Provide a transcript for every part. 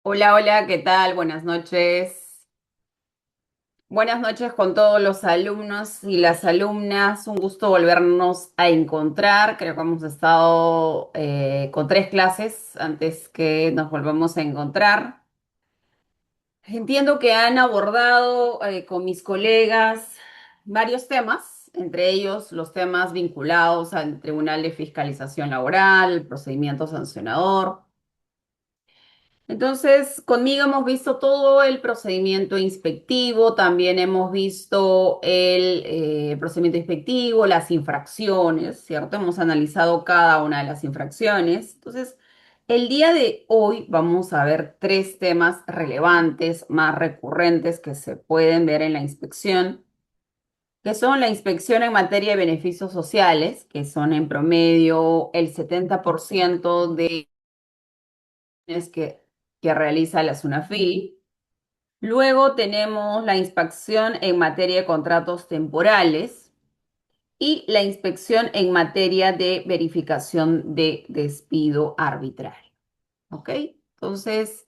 Hola, hola, ¿qué tal? Buenas noches. Buenas noches con todos los alumnos y las alumnas. Un gusto volvernos a encontrar. Creo que hemos estado con tres clases antes que nos volvamos a encontrar. Entiendo que han abordado con mis colegas varios temas, entre ellos los temas vinculados al Tribunal de Fiscalización Laboral, el procedimiento sancionador. Entonces, conmigo hemos visto todo el procedimiento inspectivo, también hemos visto el procedimiento inspectivo, las infracciones, ¿cierto? Hemos analizado cada una de las infracciones. Entonces, el día de hoy vamos a ver tres temas relevantes, más recurrentes que se pueden ver en la inspección, que son la inspección en materia de beneficios sociales, que son en promedio el 70% de que, que realiza la SUNAFIL. Luego tenemos la inspección en materia de contratos temporales y la inspección en materia de verificación de despido arbitrario. ¿Ok? Entonces,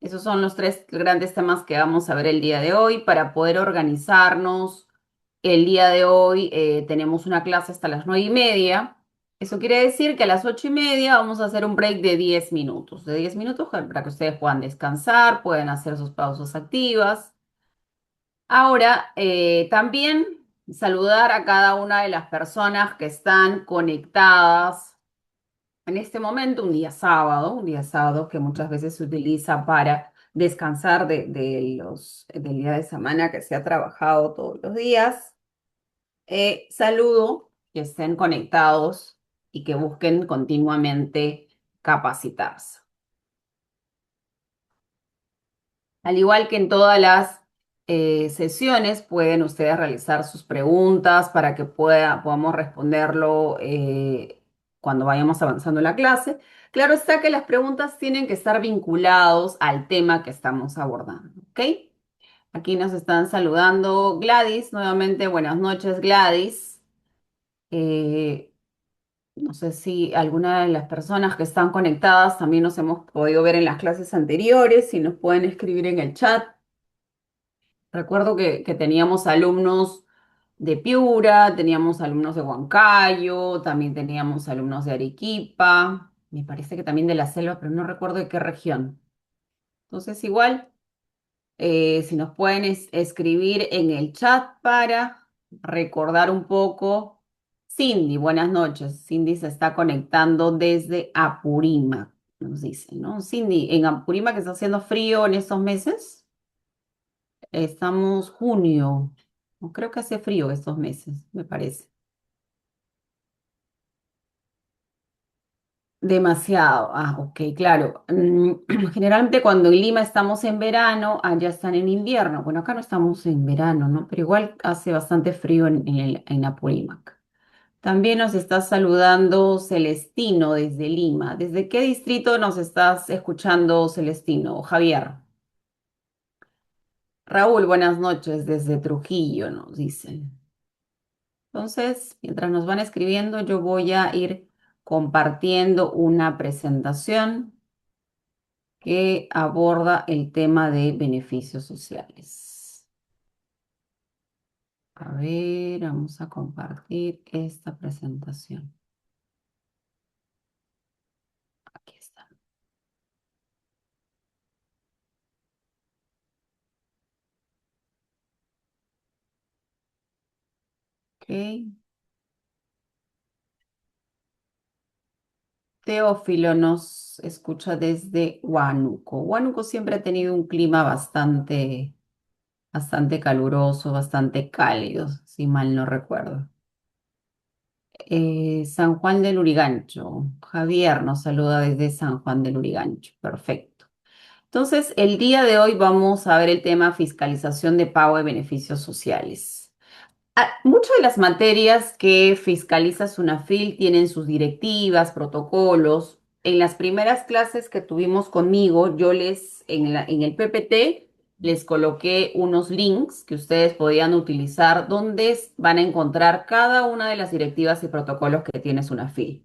esos son los tres grandes temas que vamos a ver el día de hoy para poder organizarnos. El día de hoy tenemos una clase hasta las 9:30. Eso quiere decir que a las 8:30 vamos a hacer un break de 10 minutos. De 10 minutos para que ustedes puedan descansar, puedan hacer sus pausas activas. Ahora, también saludar a cada una de las personas que están conectadas en este momento, un día sábado que muchas veces se utiliza para descansar del día de semana que se ha trabajado todos los días. Saludo que estén conectados y que busquen continuamente capacitarse. Al igual que en todas las sesiones, pueden ustedes realizar sus preguntas para que podamos responderlo cuando vayamos avanzando en la clase. Claro está que las preguntas tienen que estar vinculados al tema que estamos abordando, ¿ok? Aquí nos están saludando Gladys, nuevamente buenas noches Gladys. Eh, no sé si alguna de las personas que están conectadas también nos hemos podido ver en las clases anteriores, si nos pueden escribir en el chat. Recuerdo que teníamos alumnos de Piura, teníamos alumnos de Huancayo, también teníamos alumnos de Arequipa, me parece que también de la selva, pero no recuerdo de qué región. Entonces, igual, si nos pueden escribir en el chat para recordar un poco. Cindy, buenas noches. Cindy se está conectando desde Apurímac, nos dice, ¿no? Cindy, en Apurímac está haciendo frío en estos meses. Estamos junio. No, creo que hace frío estos meses, me parece. Demasiado. Ah, ok, claro. Generalmente cuando en Lima estamos en verano, allá están en invierno. Bueno, acá no estamos en verano, ¿no? Pero igual hace bastante frío en Apurímac. También nos está saludando Celestino desde Lima. ¿Desde qué distrito nos estás escuchando, Celestino? Javier. Raúl, buenas noches desde Trujillo, nos dicen. Entonces, mientras nos van escribiendo, yo voy a ir compartiendo una presentación que aborda el tema de beneficios sociales. A ver, vamos a compartir esta presentación. Aquí está. Ok. Teófilo nos escucha desde Huánuco. Huánuco siempre ha tenido un clima bastante caluroso, bastante cálido, si mal no recuerdo. San Juan del Urigancho. Javier nos saluda desde San Juan del Urigancho. Perfecto. Entonces, el día de hoy vamos a ver el tema fiscalización de pago de beneficios sociales. Muchas de las materias que fiscaliza SUNAFIL tienen sus directivas, protocolos. En las primeras clases que tuvimos conmigo, en el PPT, les coloqué unos links que ustedes podían utilizar donde van a encontrar cada una de las directivas y protocolos que tiene SUNAFIL.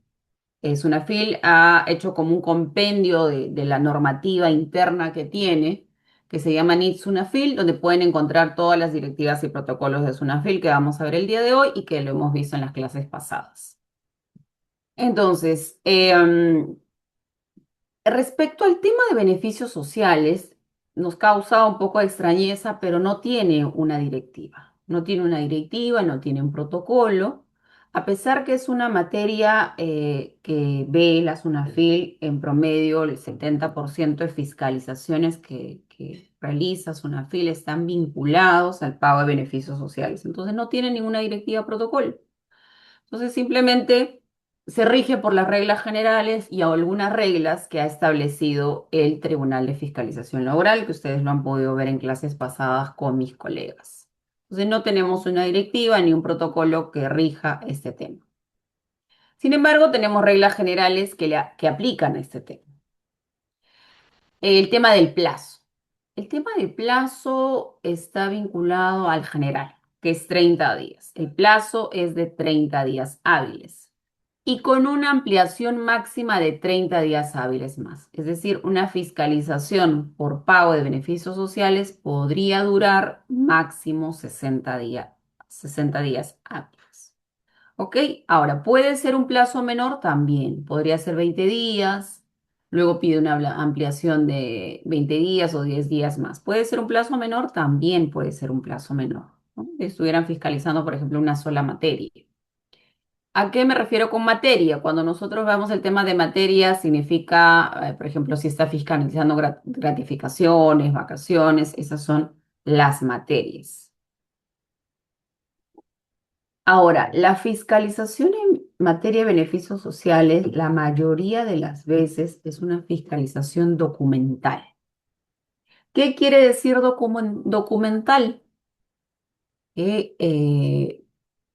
SUNAFIL ha hecho como un compendio de la normativa interna que tiene, que se llama NIT SUNAFIL, donde pueden encontrar todas las directivas y protocolos de SUNAFIL que vamos a ver el día de hoy y que lo hemos visto en las clases pasadas. Entonces, respecto al tema de beneficios sociales, nos causa un poco de extrañeza, pero no tiene una directiva. No tiene una directiva, no tiene un protocolo, a pesar que es una materia que ve la SUNAFIL en promedio, el 70% de fiscalizaciones que realiza SUNAFIL están vinculados al pago de beneficios sociales. Entonces no tiene ninguna directiva protocolo. Entonces simplemente se rige por las reglas generales y algunas reglas que ha establecido el Tribunal de Fiscalización Laboral, que ustedes lo han podido ver en clases pasadas con mis colegas. Entonces no tenemos una directiva ni un protocolo que rija este tema. Sin embargo, tenemos reglas generales que aplican a este tema. El tema del plazo. El tema del plazo está vinculado al general, que es 30 días. El plazo es de 30 días hábiles y con una ampliación máxima de 30 días hábiles más. Es decir, una fiscalización por pago de beneficios sociales podría durar máximo 60 días hábiles. ¿Ok? Ahora, puede ser un plazo menor también. Podría ser 20 días. Luego pide una ampliación de 20 días o 10 días más. Puede ser un plazo menor, también puede ser un plazo menor, ¿no? Si estuvieran fiscalizando, por ejemplo, una sola materia. ¿A qué me refiero con materia? Cuando nosotros vemos el tema de materia, significa, por ejemplo, si está fiscalizando gratificaciones, vacaciones, esas son las materias. Ahora, la fiscalización en materia de beneficios sociales, la mayoría de las veces es una fiscalización documental. ¿Qué quiere decir documental? Que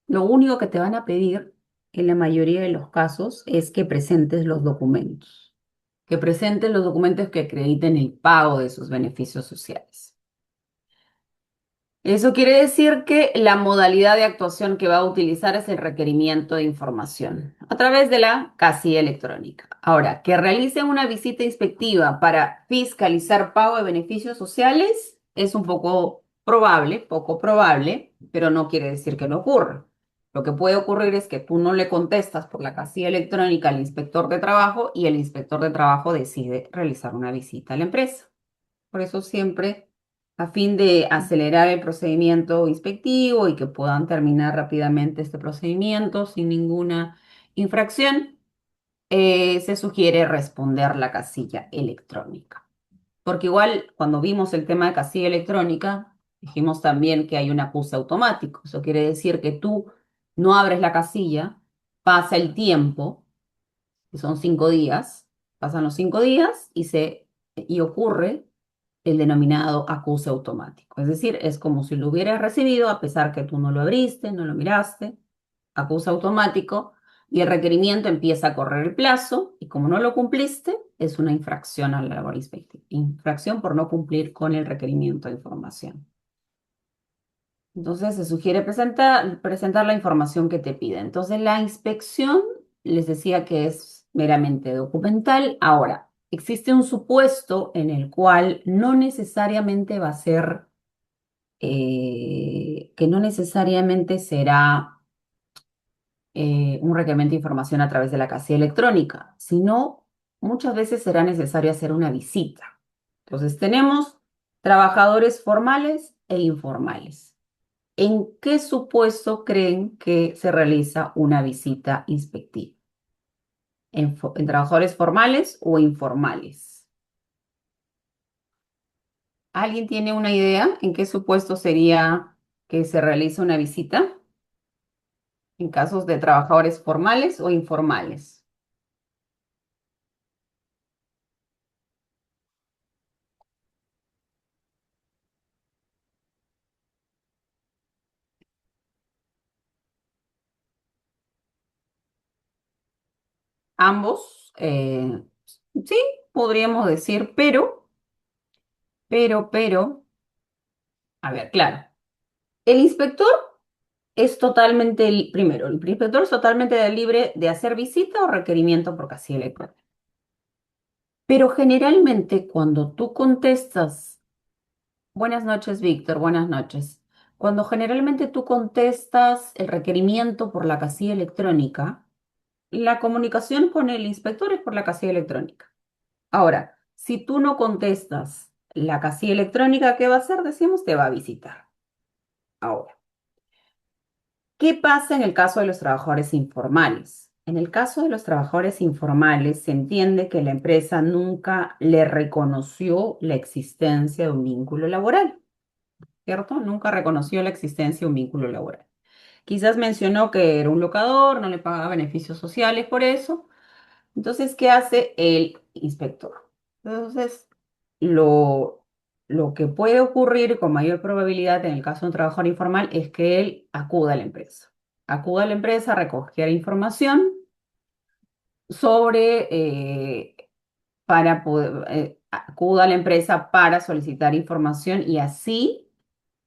lo único que te van a pedir en la mayoría de los casos es que presentes los documentos, que presentes los documentos que acrediten el pago de sus beneficios sociales. Eso quiere decir que la modalidad de actuación que va a utilizar es el requerimiento de información a través de la casilla electrónica. Ahora, que realicen una visita inspectiva para fiscalizar pago de beneficios sociales es un poco probable, pero no quiere decir que no ocurra. Lo que puede ocurrir es que tú no le contestas por la casilla electrónica al inspector de trabajo y el inspector de trabajo decide realizar una visita a la empresa. Por eso siempre, a fin de acelerar el procedimiento inspectivo y que puedan terminar rápidamente este procedimiento sin ninguna infracción, se sugiere responder la casilla electrónica. Porque igual cuando vimos el tema de casilla electrónica, dijimos también que hay un acuse automático. Eso quiere decir que tú no abres la casilla, pasa el tiempo, que son 5 días, pasan los 5 días y ocurre el denominado acuse automático. Es decir, es como si lo hubieras recibido a pesar que tú no lo abriste, no lo miraste, acuse automático, y el requerimiento empieza a correr el plazo y como no lo cumpliste, es una infracción a la labor inspectiva. Infracción por no cumplir con el requerimiento de información. Entonces se sugiere presentar la información que te pide. Entonces la inspección les decía que es meramente documental. Ahora, existe un supuesto en el cual no necesariamente va a ser, que no necesariamente será un requerimiento de información a través de la casilla electrónica, sino muchas veces será necesario hacer una visita. Entonces tenemos trabajadores formales e informales. ¿En qué supuesto creen que se realiza una visita inspectiva? ¿En trabajadores formales o informales? ¿Alguien tiene una idea en qué supuesto sería que se realiza una visita? ¿En casos de trabajadores formales o informales? Ambos, sí, podríamos decir, pero, a ver, claro, el inspector Es totalmente, primero, el inspector es totalmente libre de hacer visita o requerimiento por casilla electrónica. Pero generalmente cuando tú contestas, buenas noches, Víctor, buenas noches. Cuando generalmente tú contestas el requerimiento por la casilla electrónica, la comunicación con el inspector es por la casilla electrónica. Ahora, si tú no contestas la casilla electrónica, ¿qué va a hacer? Decimos, te va a visitar. Ahora, ¿qué pasa en el caso de los trabajadores informales? En el caso de los trabajadores informales, se entiende que la empresa nunca le reconoció la existencia de un vínculo laboral, ¿cierto? Nunca reconoció la existencia de un vínculo laboral. Quizás mencionó que era un locador, no le pagaba beneficios sociales por eso. Entonces, ¿qué hace el inspector? Entonces, lo, lo que puede ocurrir con mayor probabilidad en el caso de un trabajador informal es que él acuda a la empresa. Acuda a la empresa a recoger información sobre, para poder, acuda a la empresa para solicitar información y así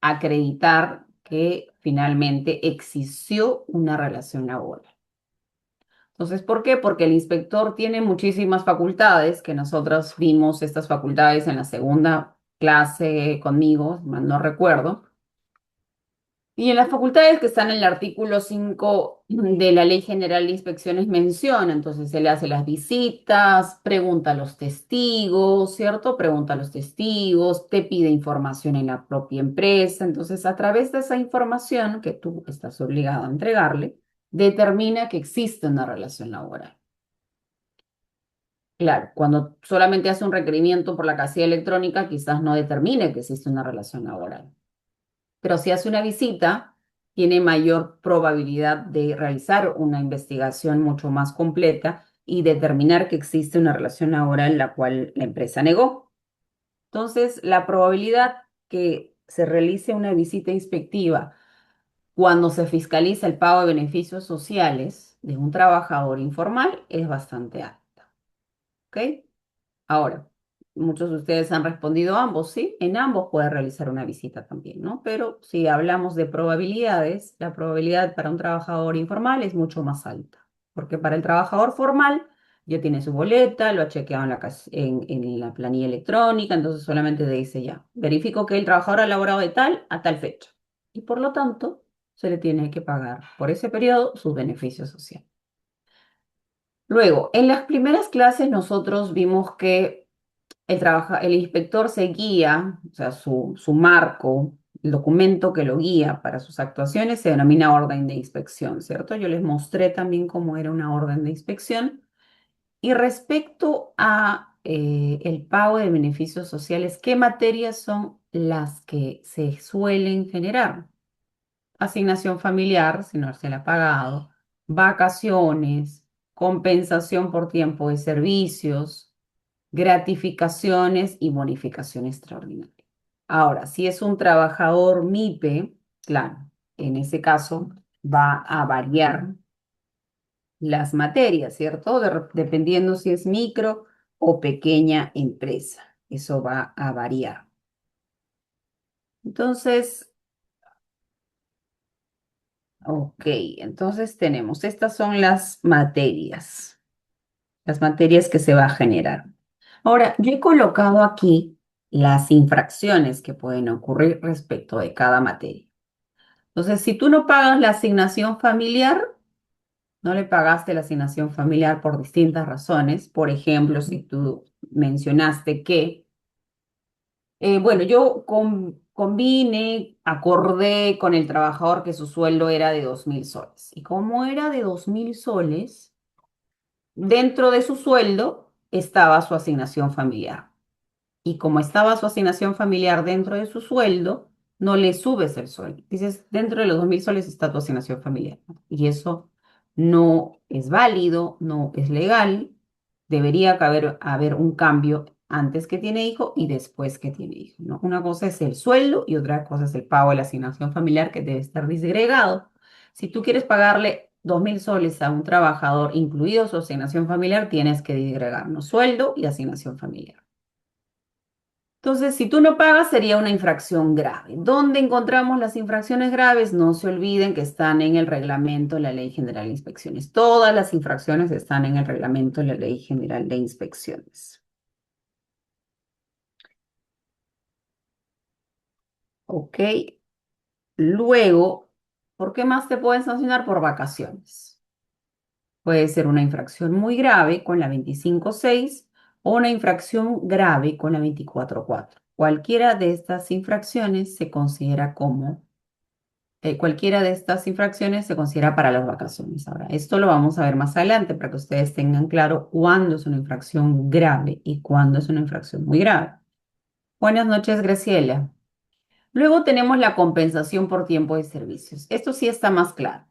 acreditar que finalmente existió una relación laboral. Entonces, ¿por qué? Porque el inspector tiene muchísimas facultades, que nosotros vimos estas facultades en la segunda clase conmigo, mal no recuerdo. Y en las facultades que están en el artículo 5 de la Ley General de Inspecciones menciona, entonces se le hace las visitas, pregunta a los testigos, ¿cierto? Pregunta a los testigos, te pide información en la propia empresa. Entonces, a través de esa información que tú estás obligado a entregarle, determina que existe una relación laboral. Claro, cuando solamente hace un requerimiento por la casilla electrónica, quizás no determine que existe una relación laboral. Pero si hace una visita, tiene mayor probabilidad de realizar una investigación mucho más completa y determinar que existe una relación laboral la cual la empresa negó. Entonces, la probabilidad que se realice una visita inspectiva cuando se fiscaliza el pago de beneficios sociales de un trabajador informal es bastante alta. ¿Ok? Ahora, muchos de ustedes han respondido ambos, sí, en ambos puede realizar una visita también, ¿no? Pero si hablamos de probabilidades, la probabilidad para un trabajador informal es mucho más alta, porque para el trabajador formal ya tiene su boleta, lo ha chequeado en la planilla electrónica, entonces solamente te dice ya, verifico que el trabajador ha laborado de tal a tal fecha y por lo tanto se le tiene que pagar por ese periodo sus beneficios sociales. Luego, en las primeras clases nosotros vimos que el inspector se guía, o sea, su marco, el documento que lo guía para sus actuaciones se denomina orden de inspección, ¿cierto? Yo les mostré también cómo era una orden de inspección. Y respecto a el pago de beneficios sociales, ¿qué materias son las que se suelen generar? Asignación familiar, si no se le ha pagado, vacaciones, compensación por tiempo de servicios, gratificaciones y bonificación extraordinaria. Ahora, si es un trabajador MIPE, claro, en ese caso va a variar las materias, ¿cierto? Dependiendo si es micro o pequeña empresa. Eso va a variar. Entonces, ok, entonces tenemos, estas son las materias que se va a generar. Ahora, yo he colocado aquí las infracciones que pueden ocurrir respecto de cada materia. Entonces, si tú no pagas la asignación familiar, no le pagaste la asignación familiar por distintas razones. Por ejemplo, si tú mencionaste que, bueno, yo convine, acordé con el trabajador que su sueldo era de 2.000 soles. Y como era de 2.000 soles, dentro de su sueldo estaba su asignación familiar. Y como estaba su asignación familiar dentro de su sueldo, no le subes el sueldo. Dices, dentro de los 2.000 soles está tu asignación familiar. Y eso no es válido, no es legal. Debería haber un cambio antes que tiene hijo y después que tiene hijo, ¿no? Una cosa es el sueldo y otra cosa es el pago de la asignación familiar que debe estar disgregado. Si tú quieres pagarle 2.000 soles a un trabajador, incluido su asignación familiar, tienes que disgregar, ¿no? Sueldo y asignación familiar. Entonces, si tú no pagas, sería una infracción grave. ¿Dónde encontramos las infracciones graves? No se olviden que están en el reglamento de la Ley General de Inspecciones. Todas las infracciones están en el reglamento de la Ley General de Inspecciones. Ok. Luego, ¿por qué más te pueden sancionar? Por vacaciones. Puede ser una infracción muy grave con la 25.6 o una infracción grave con la 24.4. Cualquiera de estas infracciones se considera como cualquiera de estas infracciones se considera para las vacaciones. Ahora, esto lo vamos a ver más adelante para que ustedes tengan claro cuándo es una infracción grave y cuándo es una infracción muy grave. Buenas noches, Graciela. Luego tenemos la compensación por tiempo de servicios. Esto sí está más claro.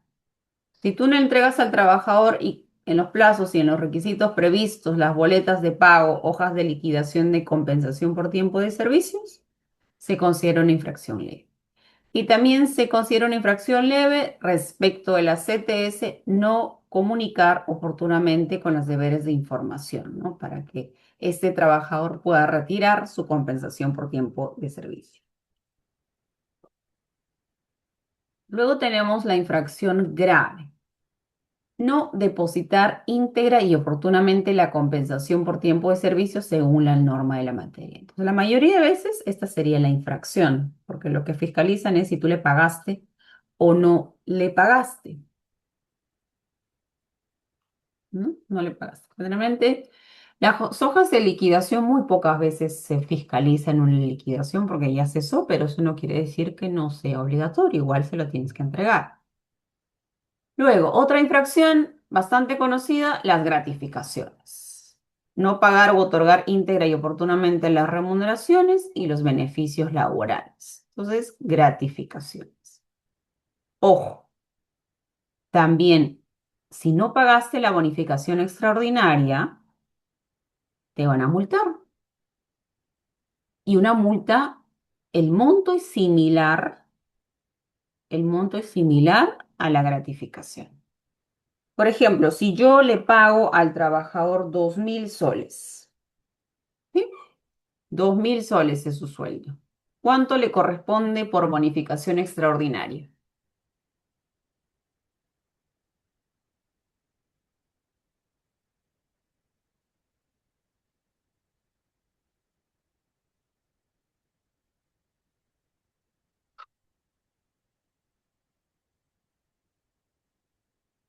Si tú no entregas al trabajador y en los plazos y en los requisitos previstos las boletas de pago, hojas de liquidación de compensación por tiempo de servicios, se considera una infracción leve. Y también se considera una infracción leve respecto de la CTS no comunicar oportunamente con los deberes de información, ¿no? Para que este trabajador pueda retirar su compensación por tiempo de servicio. Luego tenemos la infracción grave. No depositar íntegra y oportunamente la compensación por tiempo de servicio según la norma de la materia. Entonces, la mayoría de veces esta sería la infracción, porque lo que fiscalizan es si tú le pagaste o no le pagaste, ¿no? No le pagaste. Generalmente, las hojas de liquidación muy pocas veces se fiscalizan una liquidación porque ya cesó, pero eso no quiere decir que no sea obligatorio, igual se lo tienes que entregar. Luego, otra infracción bastante conocida, las gratificaciones. No pagar o otorgar íntegra y oportunamente las remuneraciones y los beneficios laborales. Entonces, gratificaciones. Ojo, también, si no pagaste la bonificación extraordinaria, te van a multar. Y una multa, el monto es similar, el monto es similar a la gratificación. Por ejemplo, si yo le pago al trabajador 2.000 soles, ¿sí? 2.000 soles es su sueldo. ¿Cuánto le corresponde por bonificación extraordinaria?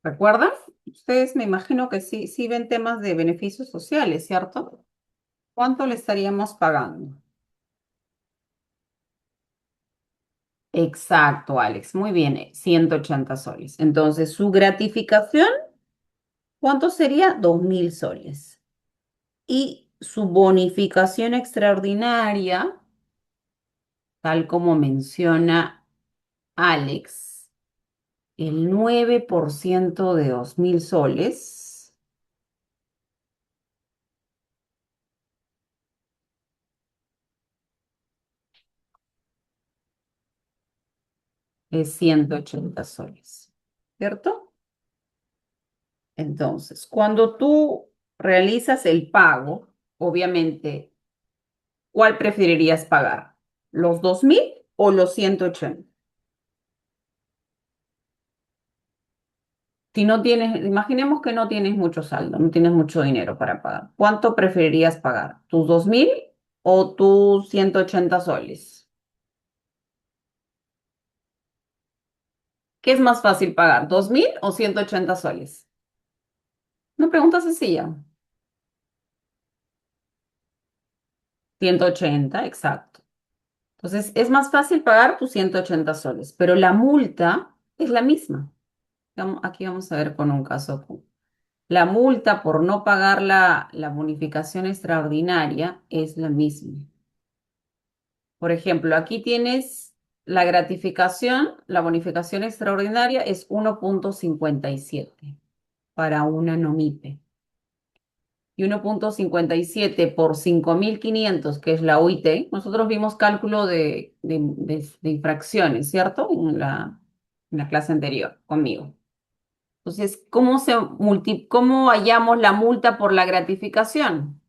¿Recuerdas? Ustedes me imagino que sí, sí ven temas de beneficios sociales, ¿cierto? ¿Cuánto le estaríamos pagando? Exacto, Alex. Muy bien, 180 soles. Entonces, su gratificación, ¿cuánto sería? 2.000 soles. Y su bonificación extraordinaria, tal como menciona Alex, el 9% de 2.000 soles es 180 soles, ¿cierto? Entonces, cuando tú realizas el pago, obviamente, ¿cuál preferirías pagar? ¿Los 2.000 o los 180? Si no tienes, imaginemos que no tienes mucho saldo, no tienes mucho dinero para pagar. ¿Cuánto preferirías pagar? ¿Tus 2.000 o tus 180 soles? ¿Qué es más fácil pagar? ¿2.000 o 180 soles? Una pregunta sencilla. 180, exacto. Entonces, es más fácil pagar tus 180 soles, pero la multa es la misma. Aquí vamos a ver con un caso. La multa por no pagar la bonificación extraordinaria es la misma. Por ejemplo, aquí tienes la gratificación, la bonificación extraordinaria es 1,57 para una NOMIPE. Y 1,57 por 5.500, que es la OIT, nosotros vimos cálculo de infracciones, ¿cierto? En la clase anterior conmigo. Entonces, ¿cómo hallamos la multa por la gratificación?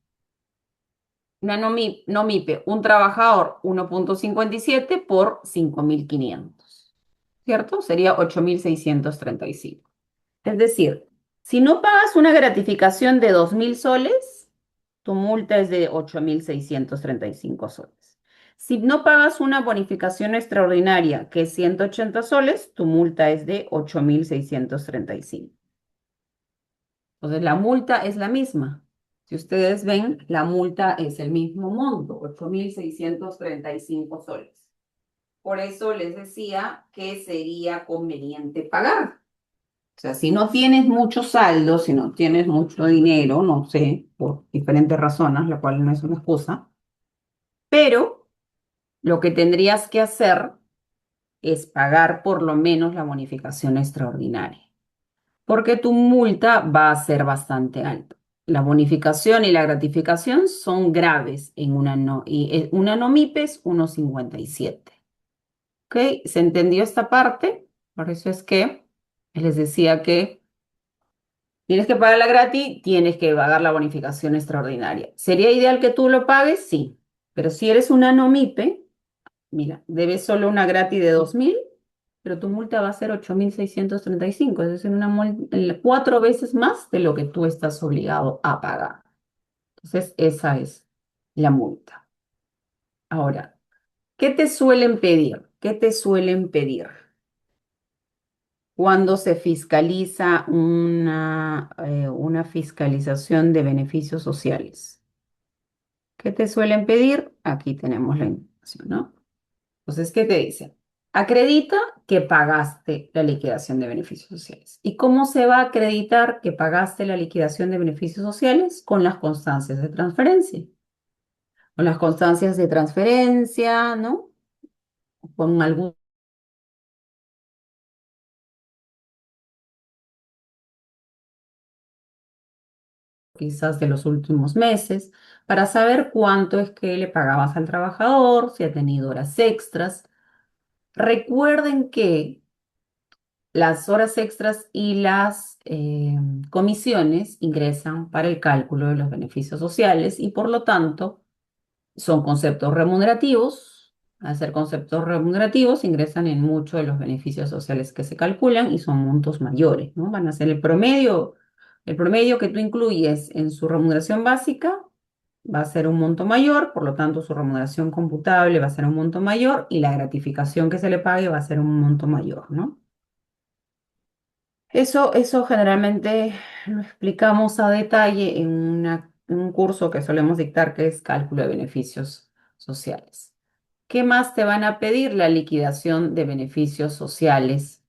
Una no MIPE, un trabajador 1,57 por 5.500, ¿cierto? Sería 8.635. Es decir, si no pagas una gratificación de 2.000 soles, tu multa es de 8.635 soles. Si no pagas una bonificación extraordinaria, que es 180 soles, tu multa es de 8.635. Entonces, la multa es la misma. Si ustedes ven, la multa es el mismo monto, 8.635 soles. Por eso les decía que sería conveniente pagar. O sea, si no tienes mucho saldo, si no tienes mucho dinero, no sé, por diferentes razones, la cual no es una excusa, pero lo que tendrías que hacer es pagar por lo menos la bonificación extraordinaria, porque tu multa va a ser bastante alta. La bonificación y la gratificación son graves en una no, y una no MIPE es 1,57. ¿Ok? ¿Se entendió esta parte? Por eso es que les decía que tienes que pagar la gratis, tienes que pagar la bonificación extraordinaria. ¿Sería ideal que tú lo pagues? Sí. Pero si eres una no MIPE, mira, debes solo una gratis de 2.000, pero tu multa va a ser 8.635, es decir, 4 veces más de lo que tú estás obligado a pagar. Entonces, esa es la multa. Ahora, ¿qué te suelen pedir? ¿Qué te suelen pedir cuando se fiscaliza una fiscalización de beneficios sociales? ¿Qué te suelen pedir? Aquí tenemos la información, ¿no? Entonces, ¿qué te dicen? Acredita que pagaste la liquidación de beneficios sociales. ¿Y cómo se va a acreditar que pagaste la liquidación de beneficios sociales? Con las constancias de transferencia. Con las constancias de transferencia, ¿no? Con algún quizás de los últimos meses, para saber cuánto es que le pagabas al trabajador, si ha tenido horas extras. Recuerden que las horas extras y las comisiones ingresan para el cálculo de los beneficios sociales y por lo tanto son conceptos remunerativos. Al ser conceptos remunerativos, ingresan en muchos de los beneficios sociales que se calculan y son montos mayores, ¿no? Van a ser el promedio que tú incluyes en su remuneración básica va a ser un monto mayor, por lo tanto su remuneración computable va a ser un monto mayor y la gratificación que se le pague va a ser un monto mayor, ¿no? Eso generalmente lo explicamos a detalle en en un curso que solemos dictar que es cálculo de beneficios sociales. ¿Qué más te van a pedir? La liquidación de beneficios sociales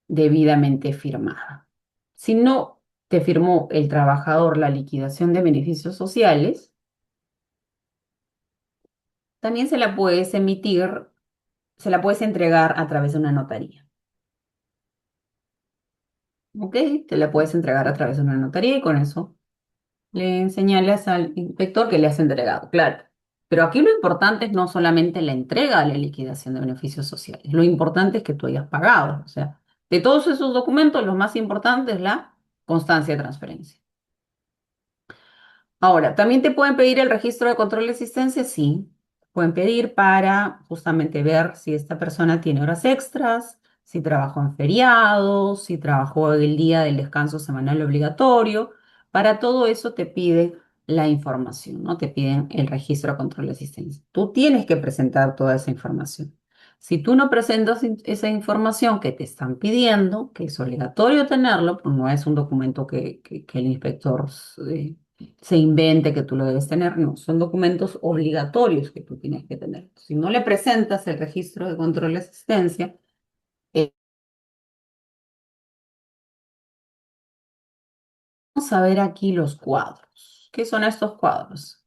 debidamente firmada. Si no te firmó el trabajador la liquidación de beneficios sociales, también se la puedes emitir, se la puedes entregar a través de una notaría. ¿Ok? Te la puedes entregar a través de una notaría y con eso le señalas al inspector que le has entregado, claro. Pero aquí lo importante es no solamente la entrega de la liquidación de beneficios sociales, lo importante es que tú hayas pagado. O sea, de todos esos documentos, lo más importante es la constancia de transferencia. Ahora, ¿también te pueden pedir el registro de control de existencia? Sí, pueden pedir para justamente ver si esta persona tiene horas extras, si trabajó en feriados, si trabajó el día del descanso semanal obligatorio. Para todo eso te piden la información, ¿no? Te piden el registro de control de existencia. Tú tienes que presentar toda esa información. Si tú no presentas esa información que te están pidiendo, que es obligatorio tenerlo, pues no es un documento que el inspector se invente que tú lo debes tener, no, son documentos obligatorios que tú tienes que tener. Si no le presentas el registro de control de asistencia, vamos a ver aquí los cuadros. ¿Qué son estos cuadros?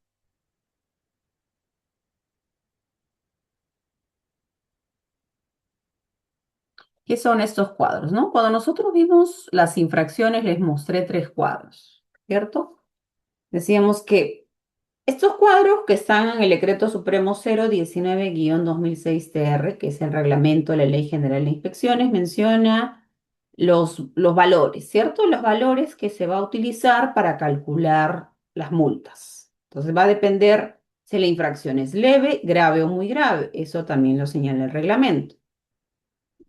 ¿Qué son estos cuadros, no? Cuando nosotros vimos las infracciones, les mostré 3 cuadros, ¿cierto? Decíamos que estos cuadros que están en el Decreto Supremo 019-2006 TR, que es el reglamento de la Ley General de Inspecciones, menciona los valores, ¿cierto? Los valores que se va a utilizar para calcular las multas. Entonces va a depender Si la infracción es leve, grave o muy grave, eso también lo señala el reglamento.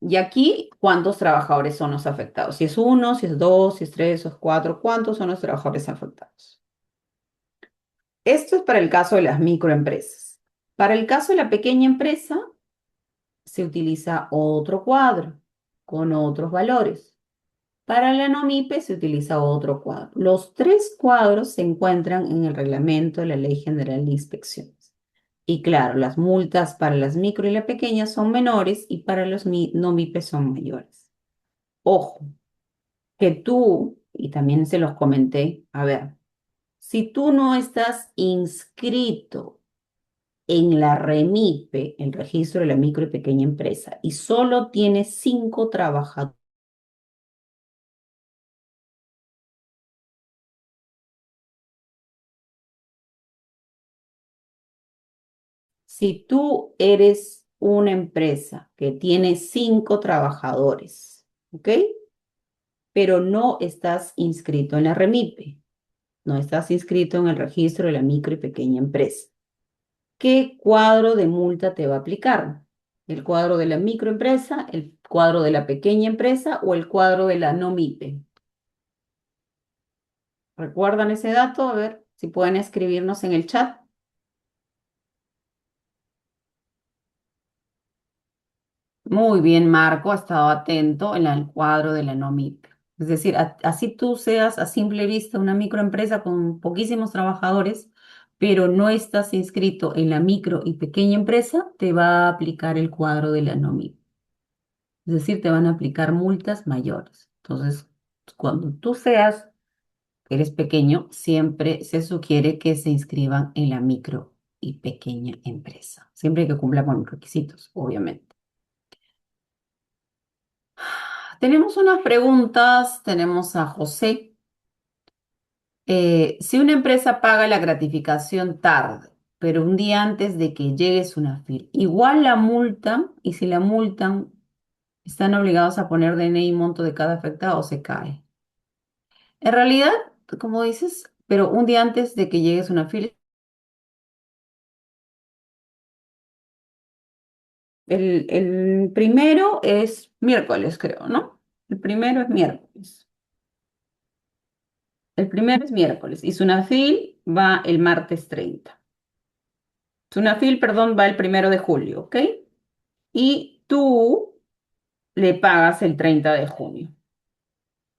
Y aquí, ¿cuántos trabajadores son los afectados? Si es uno, si es dos, si es tres, si es cuatro, ¿cuántos son los trabajadores afectados? Esto es para el caso de las microempresas. Para el caso de la pequeña empresa, se utiliza otro cuadro con otros valores. Para la no MIPE se utiliza otro cuadro. Los tres cuadros se encuentran en el reglamento de la Ley General de Inspecciones. Y claro, las multas para las micro y la pequeña son menores y para los no MIPE son mayores. Ojo, que tú, y también se los comenté, a ver, si tú no estás inscrito en la REMIPE, el registro de la micro y pequeña empresa, y solo tienes 5 trabajadores, si tú eres una empresa que tiene 5 trabajadores, ¿ok? Pero no estás inscrito en la REMIPE, no estás inscrito en el registro de la micro y pequeña empresa. ¿Qué cuadro de multa te va a aplicar? ¿El cuadro de la microempresa, el cuadro de la pequeña empresa o el cuadro de la no MIPE? ¿Recuerdan ese dato? A ver si pueden escribirnos en el chat. Muy bien, Marco, ha estado atento en el cuadro de la no MIPE. Es decir, así tú seas a simple vista una microempresa con poquísimos trabajadores, pero no estás inscrito en la micro y pequeña empresa, te va a aplicar el cuadro de la no MIPE. Es decir, te van a aplicar multas mayores. Entonces, cuando tú seas, eres pequeño, siempre se sugiere que se inscriban en la micro y pequeña empresa, siempre que cumpla con los requisitos, obviamente. Tenemos unas preguntas, tenemos a José. Si una empresa paga la gratificación tarde, pero un día antes de que llegue su NAFIL, igual la multan y si la multan, están obligados a poner DNI y monto de cada afectado o se cae. En realidad, como dices, pero un día antes de que llegues a una fila, el primero es miércoles, creo, ¿no? El primero es miércoles. El primero es miércoles y Sunafil va el martes 30. Sunafil, perdón, va el 1 de julio, ¿ok? Y tú le pagas el 30 de junio.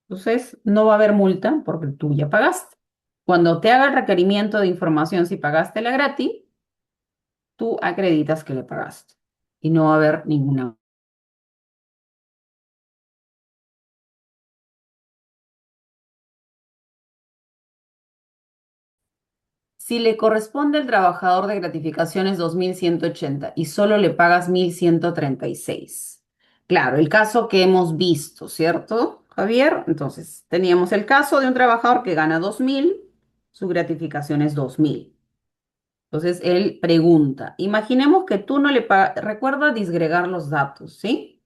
Entonces, no va a haber multa porque tú ya pagaste. Cuando te haga el requerimiento de información si pagaste la gratis, tú acreditas que le pagaste y no va a haber ninguna. Si le corresponde al trabajador de gratificaciones 2.180 y solo le pagas 1.136. Claro, el caso que hemos visto, ¿cierto, Javier? Entonces, teníamos el caso de un trabajador que gana 2.000, su gratificación es 2.000. Entonces, él pregunta, imaginemos que tú no le pagas, recuerda disgregar los datos, ¿sí?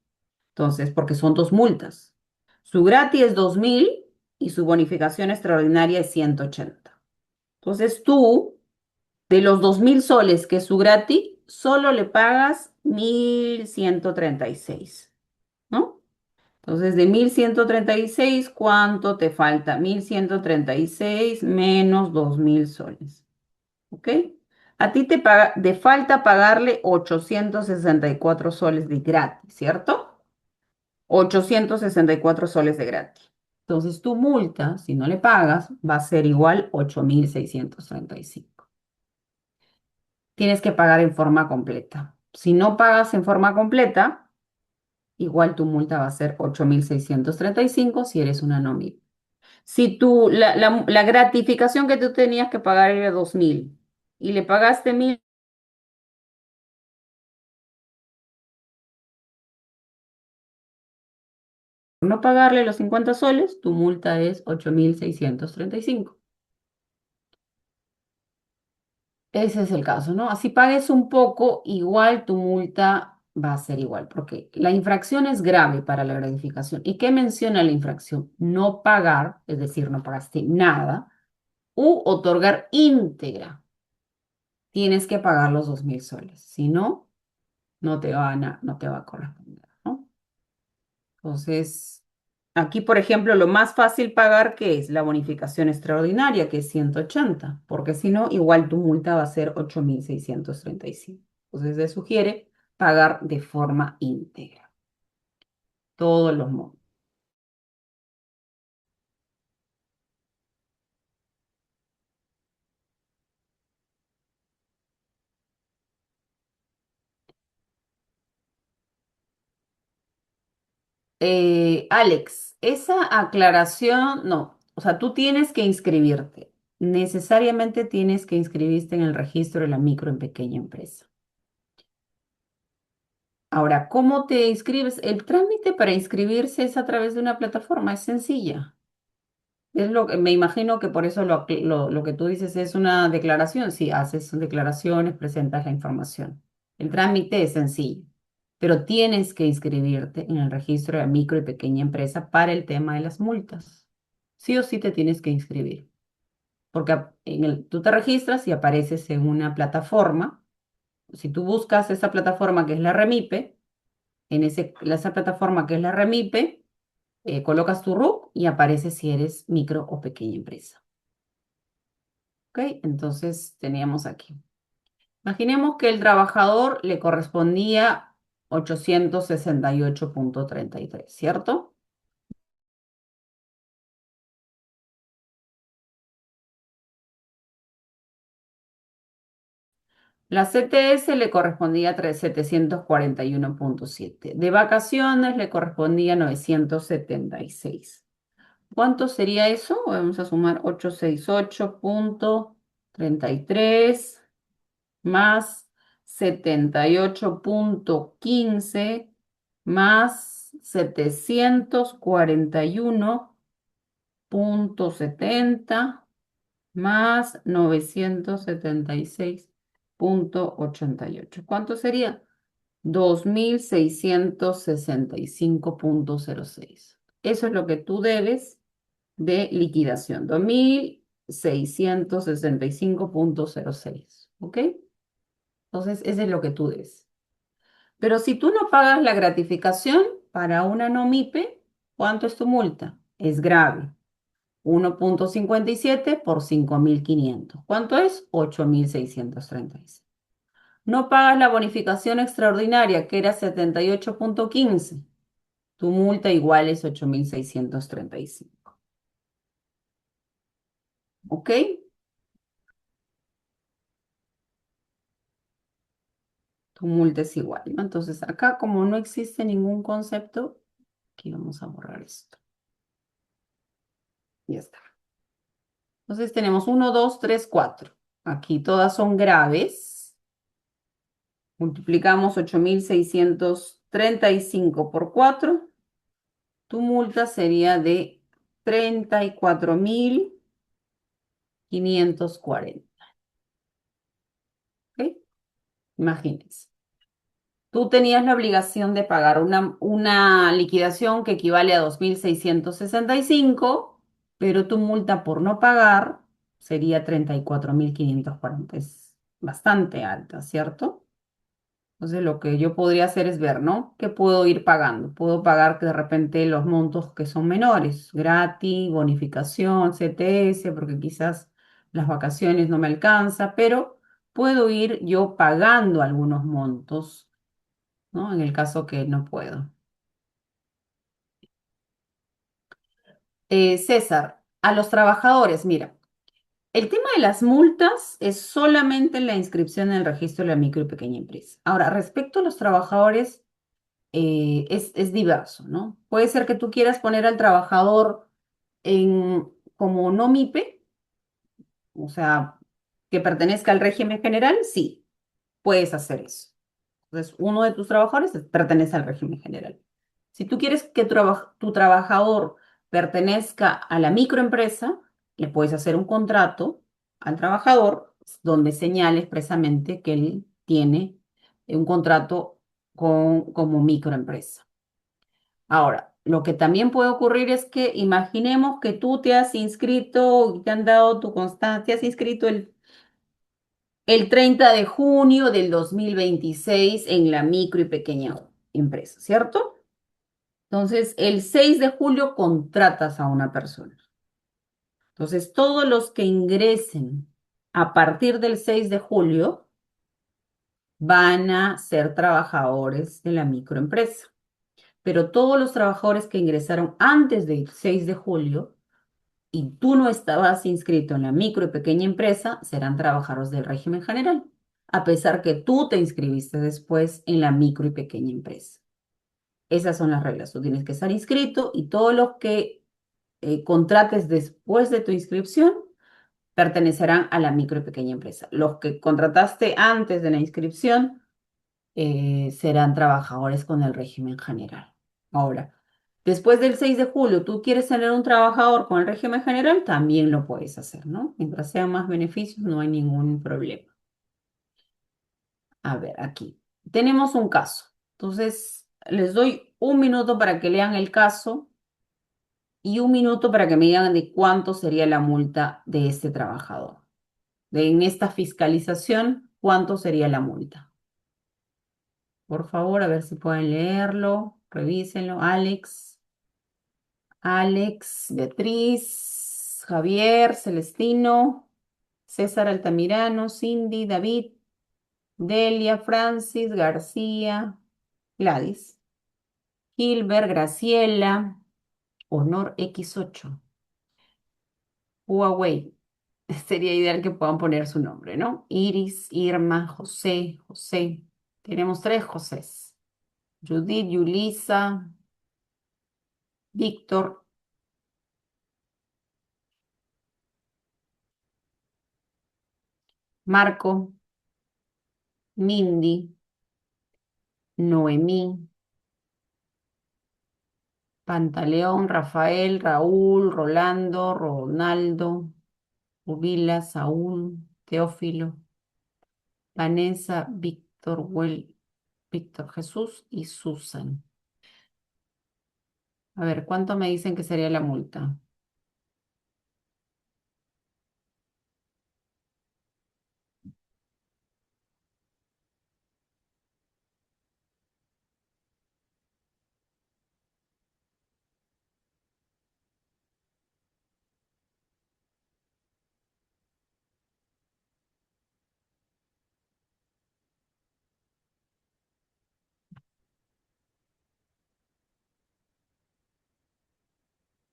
Entonces, porque son dos multas. Su gratis es 2.000 y su bonificación extraordinaria es 180. Entonces, tú de los 2.000 soles que es su gratis, solo le pagas 1.136, ¿no? Entonces, de 1.136, ¿cuánto te falta? 1.136 menos 2.000 soles, ¿ok? A ti te falta pagarle 864 soles de gratis, ¿cierto? 864 soles de gratis. Entonces, tu multa, si no le pagas, va a ser igual 8.635. Tienes que pagar en forma completa. Si no pagas en forma completa, igual tu multa va a ser 8.635 si eres una nómina. Si la gratificación que tú tenías que pagar era 2.000 y le pagaste 1.000, por no pagarle los 50 soles, tu multa es 8.635. Ese es el caso, ¿no? Así pagues un poco, igual tu multa va a ser igual, porque la infracción es grave para la gratificación. ¿Y qué menciona la infracción? No pagar, es decir, no pagaste nada, u otorgar íntegra. tienes que pagar los 2.000 soles. Si no, no te va a corresponder, ¿no? Entonces, aquí, por ejemplo, lo más fácil pagar, que es la bonificación extraordinaria, que es 180, porque si no, igual tu multa va a ser 8.635. Entonces, se sugiere pagar de forma íntegra todos los montos. Alex, esa aclaración, no, o sea, tú tienes que inscribirte. Necesariamente tienes que inscribirte en el registro de la micro en pequeña empresa. Ahora, ¿cómo te inscribes? El trámite para inscribirse es a través de una plataforma, es sencilla. Es lo que me imagino que por eso lo que tú dices es una declaración. Si haces declaraciones, presentas la información. El trámite es sencillo, pero tienes que inscribirte en el registro de micro y pequeña empresa para el tema de las multas. Sí o sí te tienes que inscribir, porque tú te registras y apareces en una plataforma. Si tú buscas esa plataforma que es la Remipe, esa plataforma que es la Remipe, colocas tu RUC y aparece si eres micro o pequeña empresa. ¿Ok? Entonces teníamos aquí. Imaginemos que el trabajador le correspondía 868,33, ¿cierto? La CTS le correspondía 741,7. De vacaciones le correspondía 976. ¿Cuánto sería eso? Vamos a sumar 868,33 más 78,15 más 741,70 más 976,88. ¿Cuánto sería? 2.665,06. Eso es lo que tú debes de liquidación, 2.665,06. ¿Ok? Entonces, ese es lo que tú debes. Pero si tú no pagas la gratificación para una no MIPE, ¿cuánto es tu multa? Es grave. 1,57 por 5.500. ¿Cuánto es? 8.636. No pagas la bonificación extraordinaria, que era 78,15. Tu multa igual es 8.635. ¿Ok? Tu multa es igual, ¿no? Entonces, acá, como no existe ningún concepto, aquí vamos a borrar esto. Ya está. Entonces tenemos uno, 2, 3, 4. Aquí todas son graves. Multiplicamos 8.635 por 4. Tu multa sería de 34.540. ¿Ok? Imagínense. Tú tenías la obligación de pagar una liquidación que equivale a 2.665, pero tu multa por no pagar sería 34.540. Es bastante alta, ¿cierto? Entonces lo que yo podría hacer es ver, ¿no? ¿Qué puedo ir pagando? Puedo pagar que de repente los montos que son menores, gratis, bonificación, CTS, porque quizás las vacaciones no me alcanza, pero puedo ir yo pagando algunos montos, ¿no? En el caso que no puedo. César, a los trabajadores, mira, el tema de las multas es solamente la inscripción en el registro de la micro y pequeña empresa. Ahora, respecto a los trabajadores, es diverso, ¿no? Puede ser que tú quieras poner al trabajador como no MIPE, o sea, que pertenezca al régimen general, sí, puedes hacer eso. Entonces, uno de tus trabajadores pertenece al régimen general. Si tú quieres que tu trabajador pertenezca a la microempresa, le puedes hacer un contrato al trabajador donde señale expresamente que él tiene un contrato como microempresa. Ahora, lo que también puede ocurrir es que imaginemos que tú te has inscrito, te han dado tu constancia, te has inscrito el 30 de junio del 2026 en la micro y pequeña empresa, ¿cierto? Entonces, el 6 de julio contratas a una persona. Entonces, todos los que ingresen a partir del 6 de julio van a ser trabajadores de la microempresa. Pero todos los trabajadores que ingresaron antes del 6 de julio y tú no estabas inscrito en la micro y pequeña empresa, serán trabajadores del régimen general, a pesar que tú te inscribiste después en la micro y pequeña empresa. Esas son las reglas. Tú tienes que estar inscrito y todos los que contrates después de tu inscripción pertenecerán a la micro y pequeña empresa. Los que contrataste antes de la inscripción serán trabajadores con el régimen general. Ahora, después del 6 de julio, tú quieres tener un trabajador con el régimen general, también lo puedes hacer, ¿no? Mientras sean más beneficios, no hay ningún problema. A ver, aquí tenemos un caso. Entonces, les doy un minuto para que lean el caso y un minuto para que me digan de cuánto sería la multa de este trabajador. En esta fiscalización, ¿cuánto sería la multa? Por favor, a ver si pueden leerlo, revísenlo. Alex, Beatriz, Javier, Celestino, César Altamirano, Cindy, David, Delia, Francis, García, Gladys, Gilbert, Graciela, Honor X8, Huawei. Sería ideal que puedan poner su nombre, ¿no? Iris, Irma, José, José. Tenemos tres Josés. Judith, Yulisa, Víctor, Marco, Mindy, Noemí, Pantaleón, Rafael, Raúl, Rolando, Ronaldo, Rubila, Saúl, Teófilo, Vanessa, Víctor Jesús y Susan. A ver, ¿cuánto me dicen que sería la multa?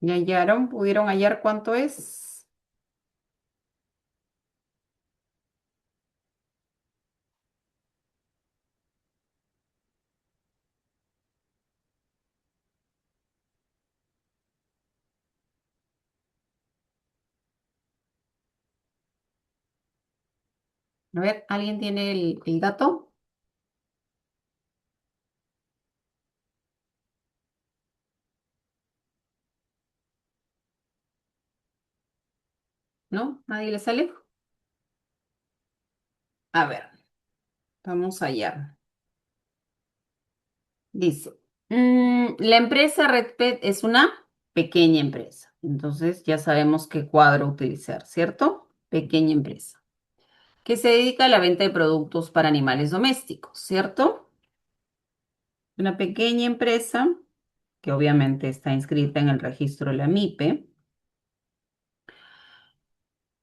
¿Ya hallaron? ¿Pudieron hallar cuánto es? A ver, ¿alguien tiene el dato? ¿No? ¿Nadie le sale? A ver, vamos allá. Dice, la empresa RedPet es una pequeña empresa. Entonces ya sabemos qué cuadro utilizar, ¿cierto? Pequeña empresa. Que se dedica a la venta de productos para animales domésticos, ¿cierto? Una pequeña empresa que obviamente está inscrita en el registro de la MIPE,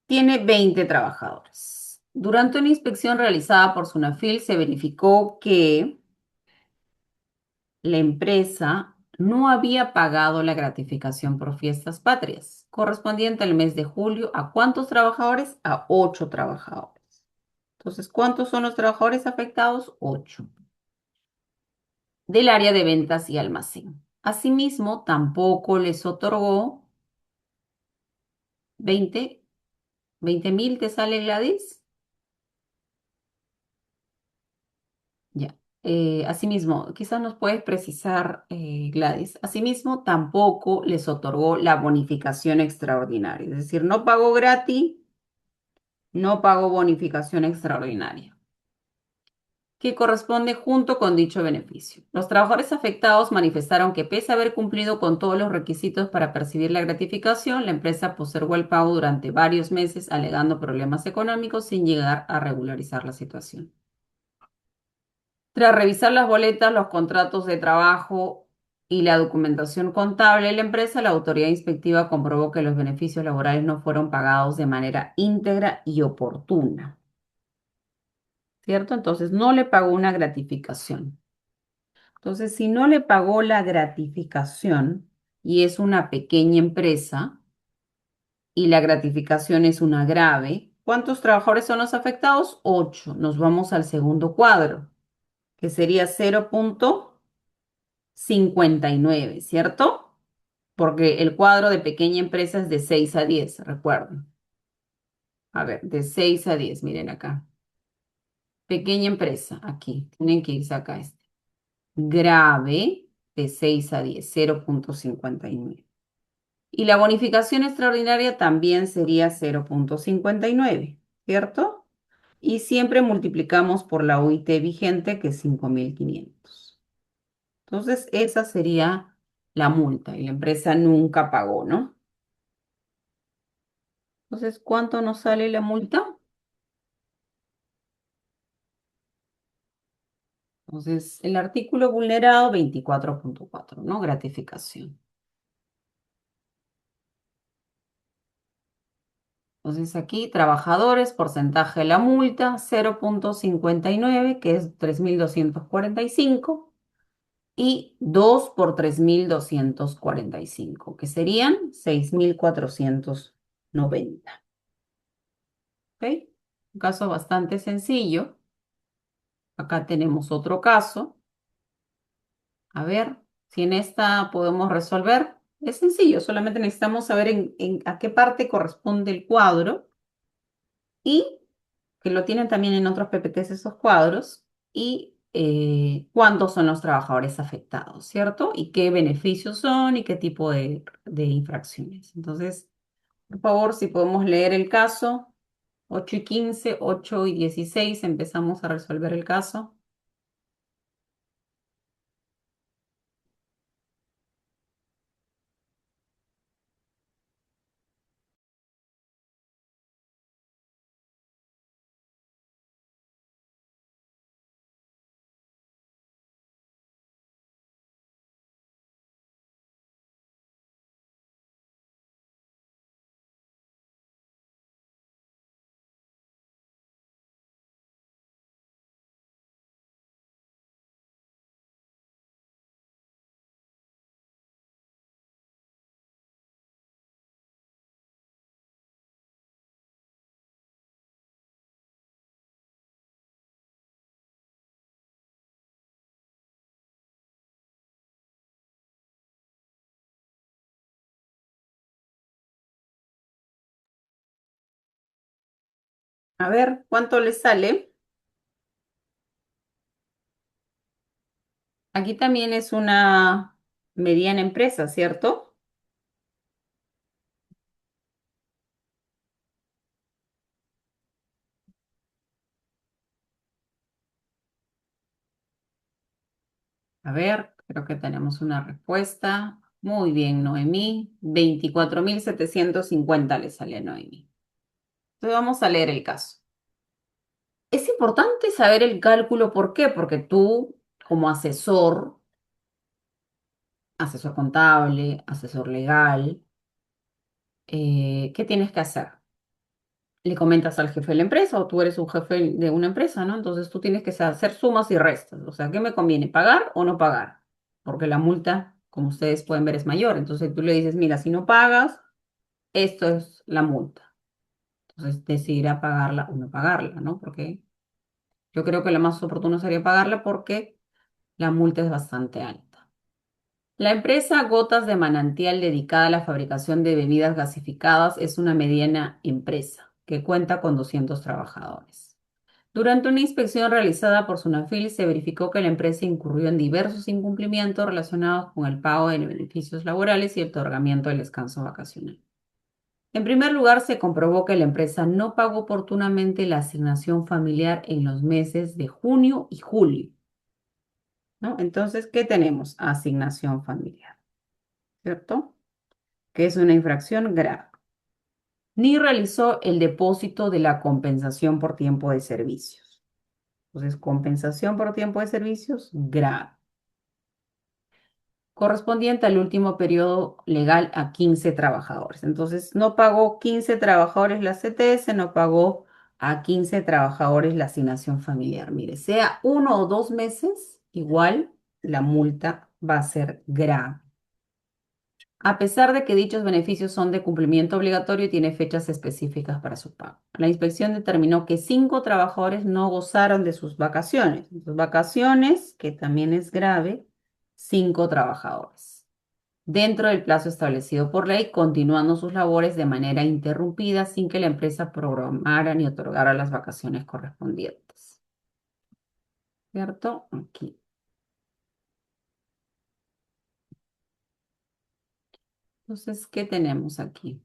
tiene 20 trabajadores. Durante una inspección realizada por Sunafil se verificó que la empresa no había pagado la gratificación por fiestas patrias, correspondiente al mes de julio. ¿A cuántos trabajadores? A 8 trabajadores. Entonces, ¿cuántos son los trabajadores afectados? 8. Del área de ventas y almacén. Asimismo, tampoco les otorgó 20, 20.000, ¿te sale Gladys? Ya. Asimismo, quizás nos puedes precisar, Gladys. Asimismo, tampoco les otorgó la bonificación extraordinaria. Es decir, no pagó gratis, no pagó bonificación extraordinaria. que corresponde junto con dicho beneficio. Los trabajadores afectados manifestaron que pese a haber cumplido con todos los requisitos para percibir la gratificación, la empresa postergó el pago durante varios meses alegando problemas económicos sin llegar a regularizar la situación. Tras revisar las boletas, los contratos de trabajo y la documentación contable de la empresa, la autoridad inspectiva comprobó que los beneficios laborales no fueron pagados de manera íntegra y oportuna, ¿cierto? Entonces no le pagó una gratificación. Entonces, si no le pagó la gratificación y es una pequeña empresa y la gratificación es una grave, ¿cuántos trabajadores son los afectados? 8. Nos vamos al segundo cuadro, que sería 0,59, ¿cierto? Porque el cuadro de pequeña empresa es de 6 a 10, recuerden. A ver, de 6 a 10, miren acá. Pequeña empresa, aquí. Tienen que irse acá. Grave, de 6 a 10, 0,59. Y la bonificación extraordinaria también sería 0,59, ¿cierto? Y siempre multiplicamos por la UIT vigente, que es 5.500. Entonces, esa sería la multa y la empresa nunca pagó, ¿no? Entonces, ¿cuánto nos sale la multa? Entonces, el artículo vulnerado 24,4, ¿no? Gratificación. Entonces, aquí, trabajadores, porcentaje de la multa, 0,59, que es 3.245, y 2 por 3.245, que serían 6.490. ¿Ok? Un caso bastante sencillo. Acá tenemos otro caso. A ver si en esta podemos resolver. Es sencillo, solamente necesitamos saber a qué parte corresponde el cuadro y que lo tienen también en otros PPTs esos cuadros y cuántos son los trabajadores afectados, ¿cierto? Y qué beneficios son y qué tipo de infracciones. Entonces, por favor, si podemos leer el caso, 8 y 15, 8 y 16, empezamos a resolver el caso. A ver, ¿cuánto les sale? Aquí también es una mediana empresa, ¿cierto? A ver, creo que tenemos una respuesta. Muy bien, Noemí. 24.750 le sale a Noemí. Entonces vamos a leer el caso. Es importante saber el cálculo, ¿por qué? Porque tú, como asesor, asesor contable, asesor legal, ¿qué tienes que hacer? Le comentas al jefe de la empresa o tú eres un jefe de una empresa, ¿no? Entonces tú tienes que hacer sumas y restas. O sea, ¿qué me conviene? ¿Pagar o no pagar? Porque la multa, como ustedes pueden ver, es mayor. Entonces tú le dices, mira, si no pagas, esto es la multa. Entonces decidirá pagarla o no pagarla, ¿no? Porque yo creo que lo más oportuno sería pagarla porque la multa es bastante alta. La empresa Gotas de Manantial, dedicada a la fabricación de bebidas gasificadas, es una mediana empresa que cuenta con 200 trabajadores. Durante una inspección realizada por Sunafil, se verificó que la empresa incurrió en diversos incumplimientos relacionados con el pago de beneficios laborales y el otorgamiento del descanso vacacional. En primer lugar, se comprobó que la empresa no pagó oportunamente la asignación familiar en los meses de junio y julio, ¿no? Entonces, ¿qué tenemos? Asignación familiar, ¿cierto? Que es una infracción grave. Ni realizó el depósito de la compensación por tiempo de servicios. Entonces, compensación por tiempo de servicios, grave. Correspondiente al último periodo legal a 15 trabajadores. Entonces, no pagó 15 trabajadores la CTS, no pagó a 15 trabajadores la asignación familiar. Mire, sea 1 o 2 meses, igual la multa va a ser grave. A pesar de que dichos beneficios son de cumplimiento obligatorio y tiene fechas específicas para su pago. La inspección determinó que 5 trabajadores no gozaron de sus vacaciones. Sus vacaciones, que también es grave, 5 trabajadores dentro del plazo establecido por ley, continuando sus labores de manera interrumpida sin que la empresa programara ni otorgara las vacaciones correspondientes. ¿Cierto? Aquí. Entonces, ¿qué tenemos aquí?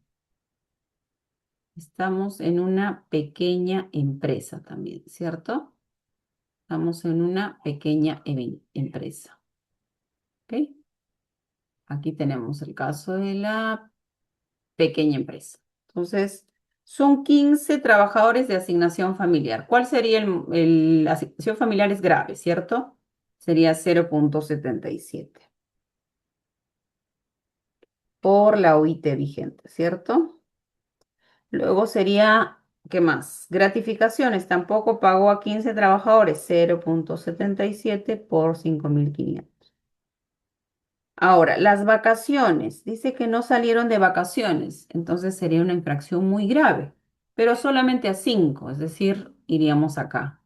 Estamos en una pequeña empresa también, ¿cierto? Estamos en una pequeña empresa. ¿Ok? Aquí tenemos el caso de la pequeña empresa. Entonces, son 15 trabajadores de asignación familiar. ¿Cuál sería la asignación familiar es grave, ¿cierto? Sería 0,77 por la OIT vigente, ¿cierto? Luego sería, ¿qué más? Gratificaciones, tampoco pagó a 15 trabajadores, 0,77 por 5.500. Ahora, las vacaciones, dice que no salieron de vacaciones, entonces sería una infracción muy grave, pero solamente a 5, es decir, iríamos acá.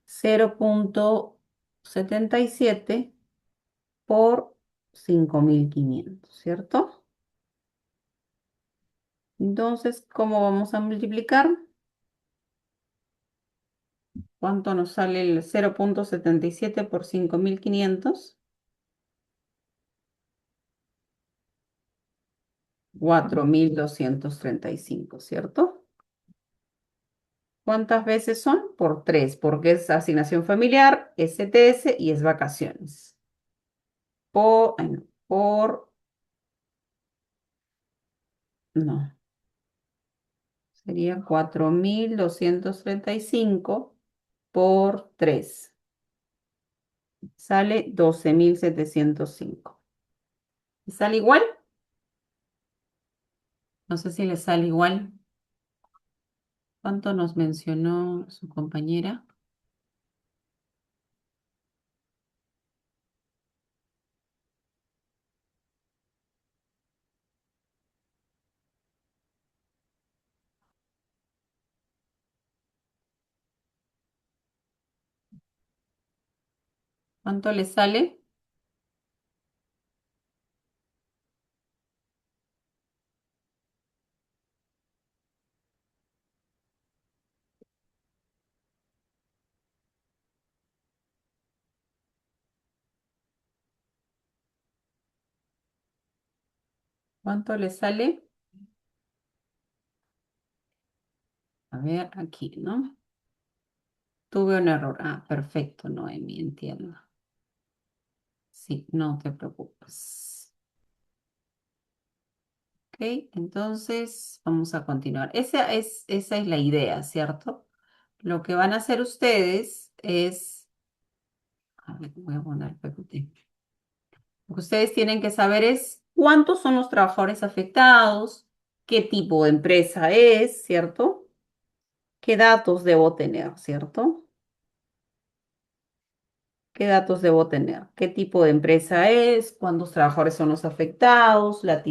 0,77 por 5.500, ¿cierto? Entonces, ¿cómo vamos a multiplicar? ¿Cuánto nos sale el 0,77 por 5.500? 4.235, ¿cierto? ¿Cuántas veces son? Por 3, porque es asignación familiar, STS y es vacaciones. Ay, no, no, sería 4.235 por 3. Sale 12.705. ¿Le sale igual? No sé si le sale igual. ¿Cuánto nos mencionó su compañera? ¿Cuánto le sale? ¿Cuánto le sale? A ver, aquí, ¿no? Tuve un error. Ah, perfecto, Noemi, entiendo. Sí, no te preocupes. Ok, entonces vamos a continuar. Esa es la idea, ¿cierto? Lo que van a hacer ustedes es, a ver, voy a poner PQT. Lo que ustedes tienen que saber es cuántos son los trabajadores afectados, qué tipo de empresa es, ¿cierto? ¿Qué datos debo tener, ¿cierto? ¿Qué datos debo tener? ¿Qué tipo de empresa es? ¿Cuántos trabajadores son los afectados? La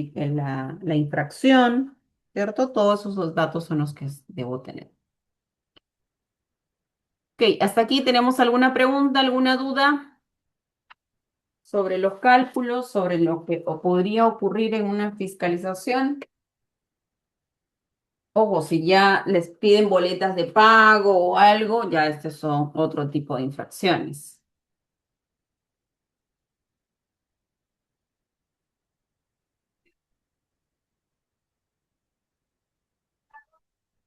infracción, ¿cierto? Todos esos datos son los que debo tener. Ok, hasta aquí tenemos alguna pregunta, alguna duda sobre los cálculos, sobre lo que podría ocurrir en una fiscalización. Ojo, si ya les piden boletas de pago o algo, ya estos son otro tipo de infracciones.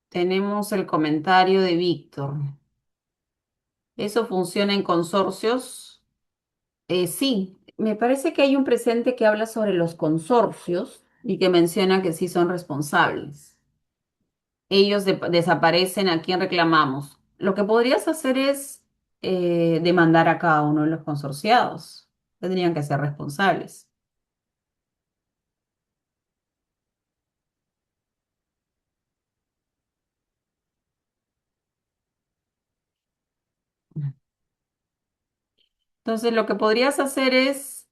Tenemos el comentario de Víctor. ¿Eso funciona en consorcios? Sí, me parece que hay un presente que habla sobre los consorcios y que menciona que sí son responsables. Ellos desaparecen, ¿a quién reclamamos? Lo que podrías hacer es demandar a cada uno de los consorciados. Tendrían que ser responsables. Entonces, lo que podrías hacer es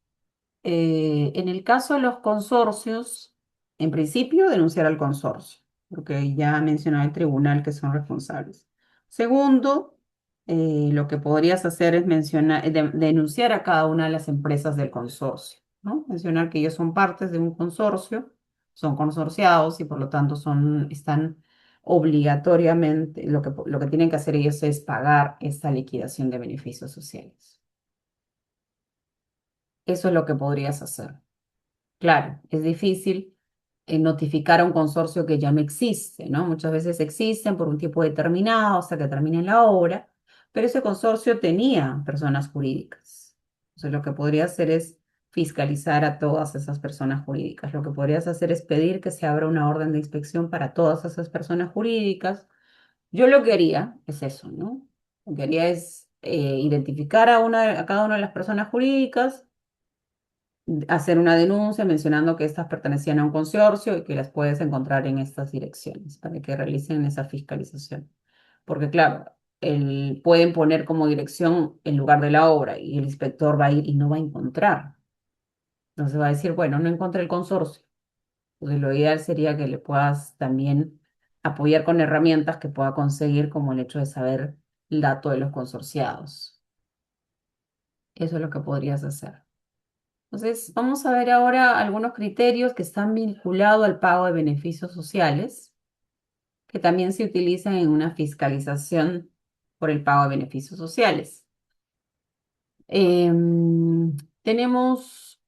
en el caso de los consorcios, en principio, denunciar al consorcio, porque ya mencionaba el tribunal que son responsables. Segundo, lo que podrías hacer es denunciar a cada una de las empresas del consorcio, ¿no? Mencionar que ellos son partes de un consorcio, son consorciados y por lo tanto están obligatoriamente, lo que tienen que hacer ellos es pagar esta liquidación de beneficios sociales. Eso es lo que podrías hacer. Claro, es difícil notificar a un consorcio que ya no existe, ¿no? Muchas veces existen por un tiempo determinado hasta que termine la obra, pero ese consorcio tenía personas jurídicas. Entonces, lo que podría hacer es fiscalizar a todas esas personas jurídicas. Lo que podrías hacer es pedir que se abra una orden de inspección para todas esas personas jurídicas. Yo lo que haría es eso, ¿no? Lo que haría es identificar a cada una de las personas jurídicas, hacer una denuncia mencionando que estas pertenecían a un consorcio y que las puedes encontrar en estas direcciones para que realicen esa fiscalización. Porque claro, pueden poner como dirección el lugar de la obra y el inspector va a ir y no va a encontrar. Entonces va a decir, bueno, no encontré el consorcio. Entonces lo ideal sería que le puedas también apoyar con herramientas que pueda conseguir, como el hecho de saber el dato de los consorciados. Eso es lo que podrías hacer. Entonces, vamos a ver ahora algunos criterios que están vinculados al pago de beneficios sociales, que también se utilizan en una fiscalización por el pago de beneficios sociales. Tenemos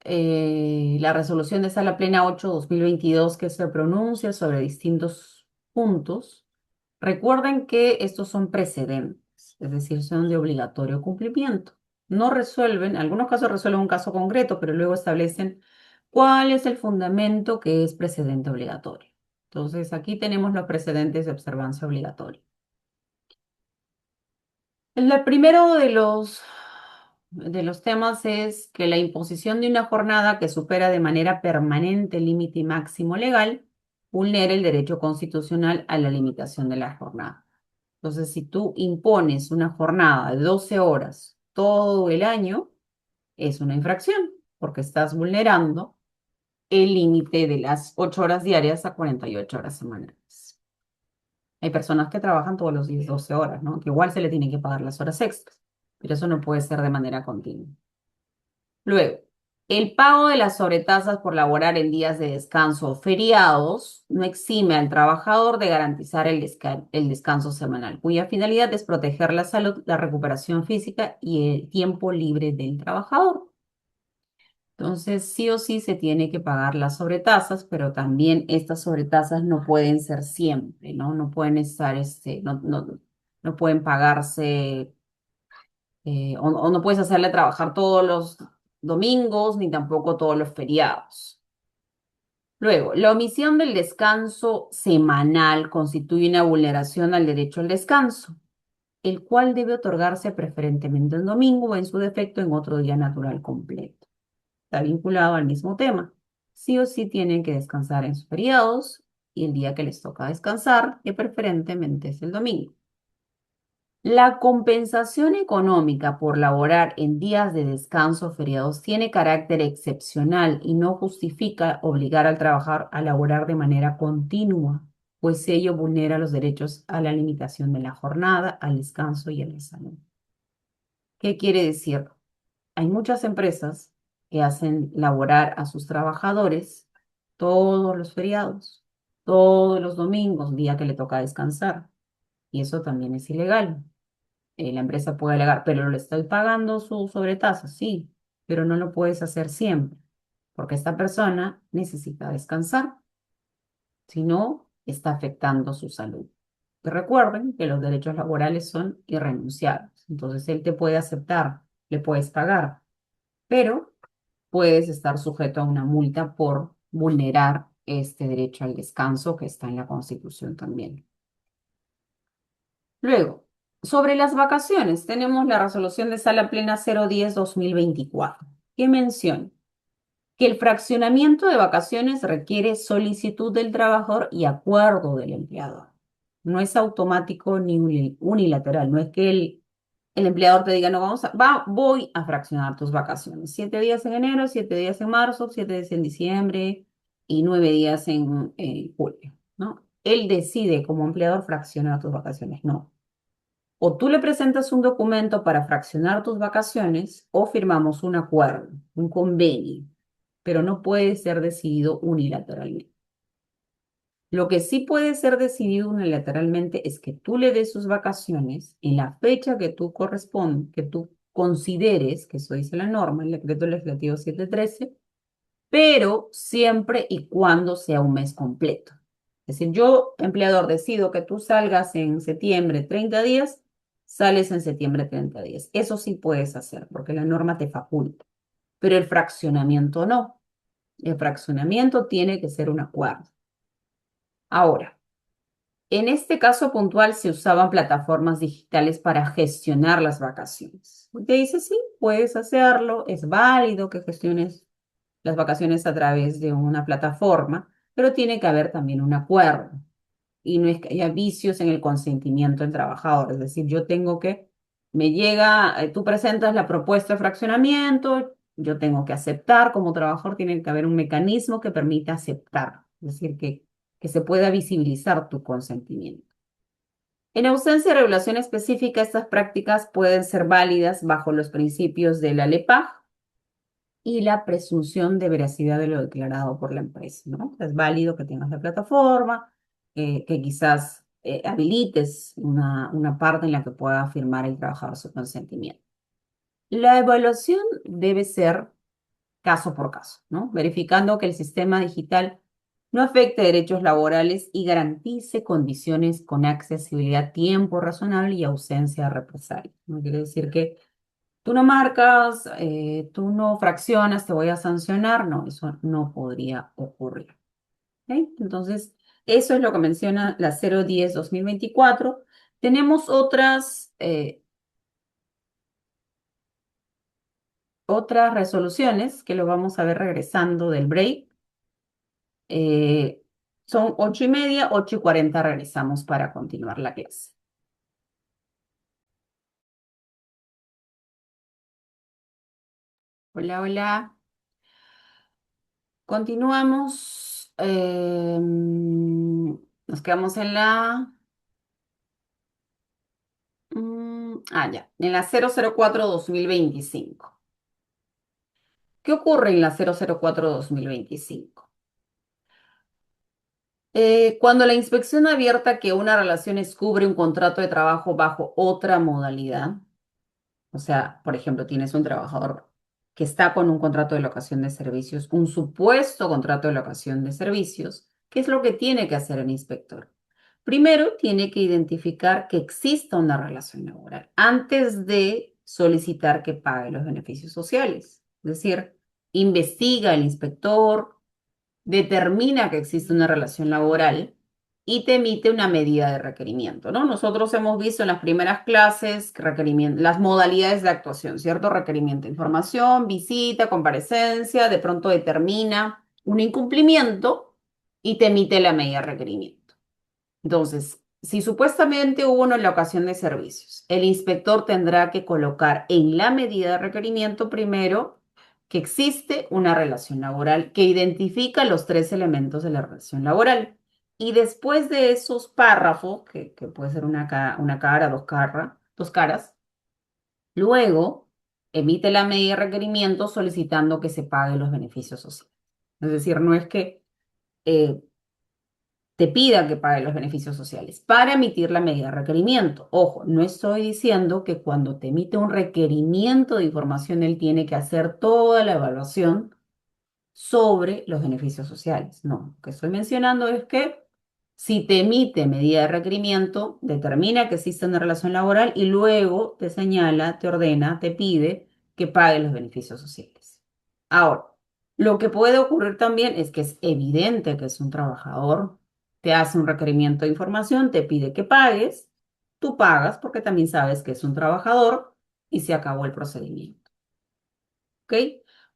la resolución de Sala Plena 8/2022 que se pronuncia sobre distintos puntos. Recuerden que estos son precedentes, es decir, son de obligatorio cumplimiento. No resuelven, en algunos casos resuelven un caso concreto, pero luego establecen cuál es el fundamento que es precedente obligatorio. Entonces, aquí tenemos los precedentes de observancia obligatoria. El primero de los temas es que la imposición de una jornada que supera de manera permanente el límite máximo legal vulnera el derecho constitucional a la limitación de la jornada. Entonces, si tú impones una jornada de 12 horas todo el año, es una infracción, porque estás vulnerando el límite de las 8 horas diarias a 48 horas semanales. Hay personas que trabajan todos los días 12 horas, ¿no? Que igual se le tienen que pagar las horas extras, pero eso no puede ser de manera continua. Luego, el pago de las sobretasas por laborar en días de descanso o feriados no exime al trabajador de garantizar el descanso semanal, cuya finalidad es proteger la salud, la recuperación física y el tiempo libre del trabajador. Entonces, sí o sí se tiene que pagar las sobretasas, pero también estas sobretasas no pueden ser siempre, ¿no? No pueden estar, no pueden pagarse, o no puedes hacerle trabajar todos los domingos ni tampoco todos los feriados. Luego, la omisión del descanso semanal constituye una vulneración al derecho al descanso, el cual debe otorgarse preferentemente en domingo o en su defecto en otro día natural completo. Está vinculado al mismo tema. Sí o sí tienen que descansar en sus feriados y el día que les toca descansar, que preferentemente es el domingo. La compensación económica por laborar en días de descanso o feriados tiene carácter excepcional y no justifica obligar al trabajador a laborar de manera continua, pues ello vulnera los derechos a la limitación de la jornada, al descanso y a la salud. ¿Qué quiere decir? Hay muchas empresas que hacen laborar a sus trabajadores todos los feriados, todos los domingos, día que le toca descansar, y eso también es ilegal. La empresa puede alegar, pero le estoy pagando su sobretasa, sí, pero no lo puedes hacer siempre, porque esta persona necesita descansar, si no, está afectando su salud. Que recuerden que los derechos laborales son irrenunciables. Entonces, él te puede aceptar, le puedes pagar, pero puedes estar sujeto a una multa por vulnerar este derecho al descanso que está en la Constitución también. Luego, sobre las vacaciones, tenemos la resolución de Sala Plena 010/2024, que menciona que el fraccionamiento de vacaciones requiere solicitud del trabajador y acuerdo del empleador. No es automático ni unilateral, no es que el empleador te diga, no, voy a fraccionar tus vacaciones. 7 días en enero, 7 días en marzo, 7 días en diciembre y 9 días en julio, ¿no? Él decide como empleador fraccionar tus vacaciones, no. O tú le presentas un documento para fraccionar tus vacaciones o firmamos un acuerdo, un convenio, pero no puede ser decidido unilateralmente. Lo que sí puede ser decidido unilateralmente es que tú le des sus vacaciones en la fecha que tú corresponde, que tú consideres, que eso dice la norma, el decreto legislativo 713, pero siempre y cuando sea un mes completo. Es decir, yo, empleador, decido que tú salgas en septiembre 30 días, sales en septiembre 30 días. Eso sí puedes hacer, porque la norma te faculta, pero el fraccionamiento no. El fraccionamiento tiene que ser un acuerdo. Ahora, en este caso puntual se usaban plataformas digitales para gestionar las vacaciones. Te dice, sí, puedes hacerlo, es válido que gestiones las vacaciones a través de una plataforma, pero tiene que haber también un acuerdo. Y no es que haya vicios en el consentimiento del trabajador. Es decir, yo tengo que, me llega, tú presentas la propuesta de fraccionamiento, yo tengo que aceptar, como trabajador tiene que haber un mecanismo que permita aceptar. Es decir, que se pueda visibilizar tu consentimiento. En ausencia de regulación específica, estas prácticas pueden ser válidas bajo los principios de la LEPAJ y la presunción de veracidad de lo declarado por la empresa, ¿no? Es válido que tengas la plataforma, que quizás habilites una parte en la que pueda firmar el trabajador su consentimiento. La evaluación debe ser caso por caso, ¿no? Verificando que el sistema digital no afecte derechos laborales y garantice condiciones con accesibilidad, tiempo razonable y ausencia de represalia. No quiere decir que tú no marcas, tú no fraccionas, te voy a sancionar. No, eso no podría ocurrir. ¿Ok? Entonces, eso es lo que menciona la 010/2024. Tenemos otras resoluciones que lo vamos a ver regresando del break. Eh, Son 8:30, 8:40 regresamos para continuar la clase. Hola, hola. Continuamos. Nos quedamos en la... ya, en la 004/2025. ¿Qué ocurre en la 004/2025? Cuando la inspección abierta que una relación cubre un contrato de trabajo bajo otra modalidad, o sea, por ejemplo, tienes un trabajador que está con un contrato de locación de servicios, un supuesto contrato de locación de servicios, ¿qué es lo que tiene que hacer el inspector? Primero, tiene que identificar que exista una relación laboral antes de solicitar que pague los beneficios sociales. Es decir, investiga el inspector, determina que existe una relación laboral y te emite una medida de requerimiento, ¿no? Nosotros hemos visto en las primeras clases las modalidades de actuación, ¿cierto? Requerimiento de información, visita, comparecencia, de pronto determina un incumplimiento y te emite la medida de requerimiento. Entonces, si supuestamente hubo una locación de servicios, el inspector tendrá que colocar en la medida de requerimiento primero que existe una relación laboral que identifica los tres elementos de la relación laboral. Y después de esos párrafos, que puede ser una cara, dos caras, luego emite la medida de requerimiento solicitando que se paguen los beneficios sociales. Es decir, no es que eh, te pida que pague los beneficios sociales para emitir la medida de requerimiento. Ojo, no estoy diciendo que cuando te emite un requerimiento de información, él tiene que hacer toda la evaluación sobre los beneficios sociales. No, lo que estoy mencionando es que Si te emite medida de requerimiento, determina que existe una relación laboral y luego te señala, te ordena, te pide que pague los beneficios sociales. Ahora, lo que puede ocurrir también es que es evidente que es un trabajador, te hace un requerimiento de información, te pide que pagues, tú pagas porque también sabes que es un trabajador y se acabó el procedimiento. ¿Ok?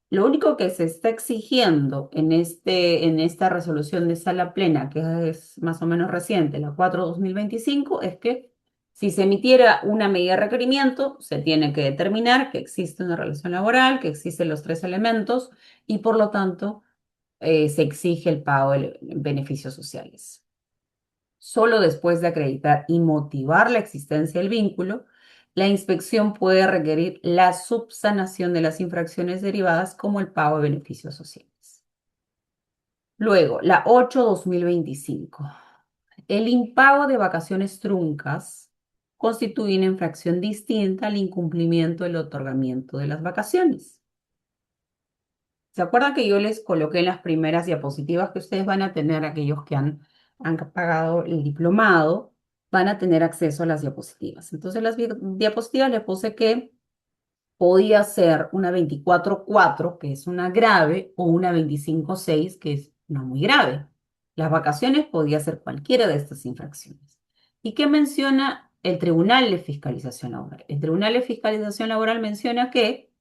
Lo único que se está exigiendo en esta resolución de sala plena, que es más o menos reciente, la 4/2025, es que si se emitiera una medida de requerimiento, se tiene que determinar que existe una relación laboral, que existen los tres elementos y por lo tanto se exige el pago de beneficios sociales. Solo después de acreditar y motivar la existencia del vínculo, la inspección puede requerir la subsanación de las infracciones derivadas como el pago de beneficios sociales. Luego, la 8/2025. El impago de vacaciones truncas constituye una infracción distinta al incumplimiento del otorgamiento de las vacaciones. ¿Se acuerdan que yo les coloqué en las primeras diapositivas que ustedes van a tener, aquellos que han pagado el diplomado, van a tener acceso a las diapositivas? Entonces, las diapositivas les puse que podía ser una 24/4, que es una grave, o una 25/6, que es una muy grave. Las vacaciones podía ser cualquiera de estas infracciones. ¿Y qué menciona el Tribunal de Fiscalización Laboral? El Tribunal de Fiscalización Laboral menciona que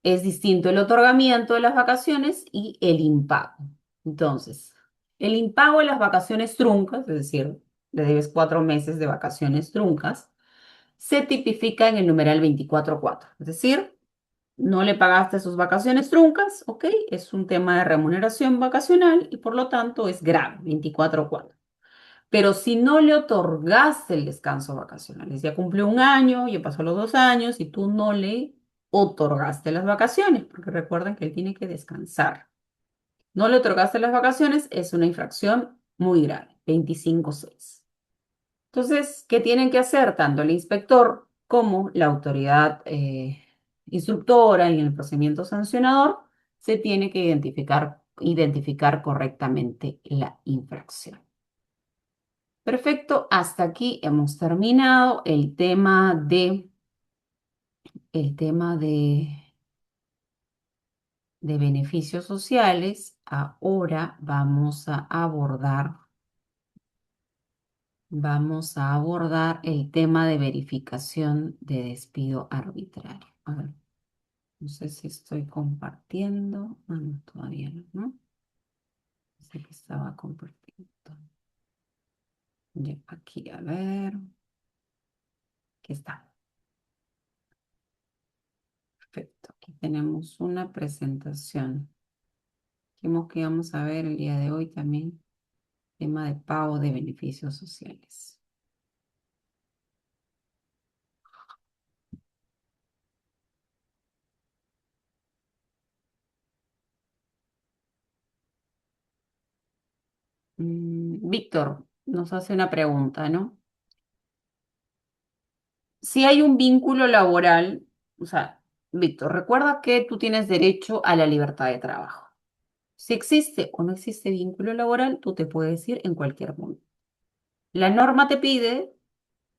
es distinto el otorgamiento de las vacaciones y el impago. Entonces, el impago de las vacaciones truncas, es decir, le debes 4 meses de vacaciones truncas, se tipifica en el numeral 24/4. Es decir, no le pagaste sus vacaciones truncas, ¿ok? Es un tema de remuneración vacacional y por lo tanto es grave, 24/4. Pero si no le otorgaste el descanso vacacional, ya cumplió un año, ya pasó los 2 años y tú no le otorgaste las vacaciones, porque recuerden que él tiene que descansar. No le otorgaste las vacaciones, es una infracción muy grave, 25/6. Entonces, ¿qué tienen que hacer tanto el inspector como la autoridad instructora y en el procedimiento sancionador? Se tiene que identificar correctamente la infracción. Perfecto, hasta aquí hemos terminado el tema de beneficios sociales. Ahora vamos a abordar el tema de verificación de despido arbitrario. A ver, no sé si estoy compartiendo. Ah, no, todavía no, ¿no? Sé que estaba compartiendo. Ya, aquí, a ver, aquí está. Perfecto, aquí tenemos una presentación. Dijimos que íbamos a ver el día de hoy también tema de pago de beneficios sociales. Víctor nos hace una pregunta, ¿no? Si hay un vínculo laboral, o sea, Víctor, recuerda que tú tienes derecho a la libertad de trabajo. Si existe o no existe vínculo laboral, tú te puedes ir en cualquier momento. La norma te pide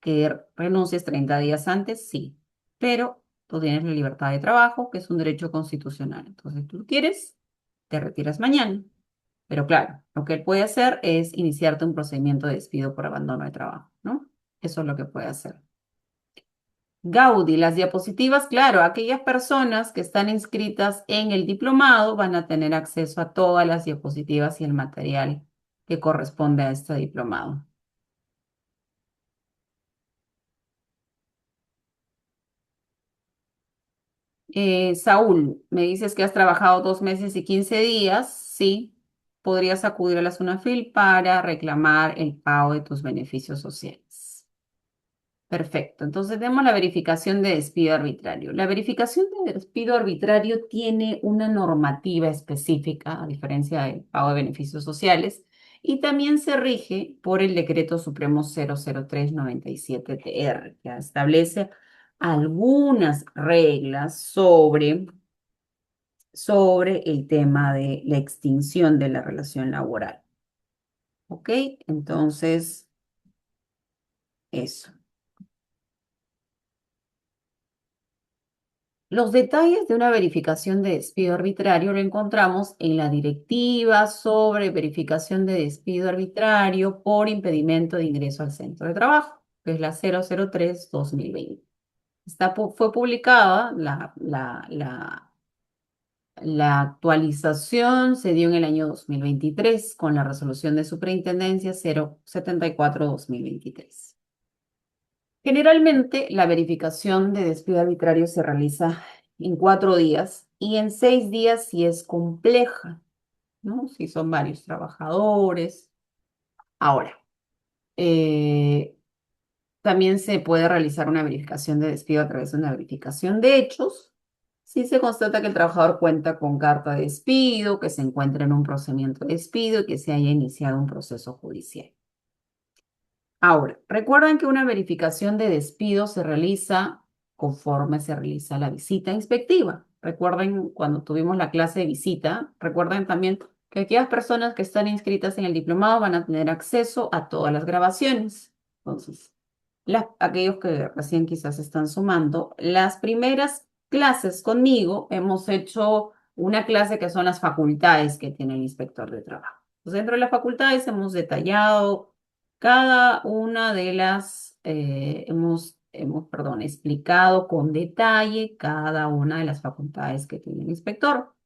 que renuncies 30 días antes, sí, pero tú tienes la libertad de trabajo, que es un derecho constitucional. Entonces, tú quieres, te retiras mañana. Pero claro, lo que él puede hacer es iniciarte un procedimiento de despido por abandono de trabajo, ¿no? Eso es lo que puede hacer. Gaudí, las diapositivas, claro, aquellas personas que están inscritas en el diplomado van a tener acceso a todas las diapositivas y el material que corresponde a este diplomado. Saúl, me dices que has trabajado 2 meses y 15 días. Sí, podrías acudir a la SUNAFIL para reclamar el pago de tus beneficios sociales. Perfecto. Entonces tenemos la verificación de despido arbitrario. La verificación de despido arbitrario tiene una normativa específica, a diferencia del pago de beneficios sociales, y también se rige por el Decreto Supremo 00397-TR, que establece algunas reglas sobre el tema de la extinción de la relación laboral. ¿Ok? Entonces, eso. Los detalles de una verificación de despido arbitrario lo encontramos en la directiva sobre verificación de despido arbitrario por impedimento de ingreso al centro de trabajo, que es la 003/2020. Fue publicada, la actualización se dio en el año 2023 con la resolución de superintendencia 074/2023. Generalmente, la verificación de despido arbitrario se realiza en 4 días y en 6 días si es compleja, ¿no? Si son varios trabajadores. Ahora, eh, también se puede realizar una verificación de despido a través de una verificación de hechos si se constata que el trabajador cuenta con carta de despido, que se encuentra en un procedimiento de despido y que se haya iniciado un proceso judicial. Ahora, recuerden que una verificación de despido se realiza conforme se realiza la visita inspectiva. Recuerden cuando tuvimos la clase de visita, recuerden también que aquellas personas que están inscritas en el diplomado van a tener acceso a todas las grabaciones. Entonces, aquellos que recién quizás están sumando, las primeras clases conmigo hemos hecho una clase que son las facultades que tiene el inspector de trabajo. Entonces, dentro de las facultades hemos detallado cada una de perdón, explicado con detalle cada una de las facultades que tiene el inspector.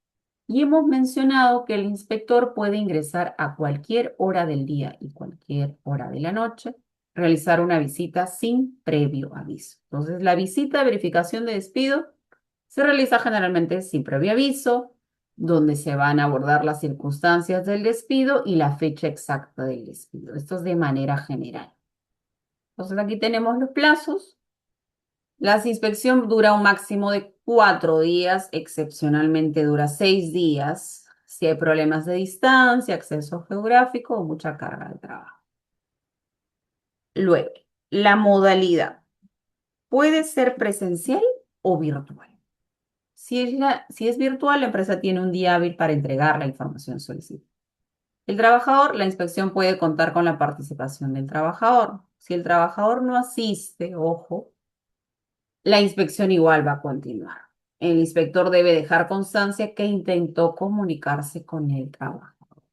Y hemos mencionado que el inspector puede ingresar a cualquier hora del día y cualquier hora de la noche, realizar una visita sin previo aviso. Entonces, la visita de verificación de despido se realiza generalmente sin previo aviso, donde se van a abordar las circunstancias del despido y la fecha exacta del despido. Esto es de manera general. Entonces, aquí tenemos los plazos. La inspección dura un máximo de 4 días, excepcionalmente dura 6 días, si hay problemas de distancia, acceso geográfico o mucha carga de trabajo. Luego, la modalidad puede ser presencial o virtual. Si es virtual, la empresa tiene un día hábil para entregar la información solicitada. El trabajador, la inspección puede contar con la participación del trabajador. Si el trabajador no asiste, ojo, la inspección igual va a continuar. El inspector debe dejar constancia que intentó comunicarse con el trabajador.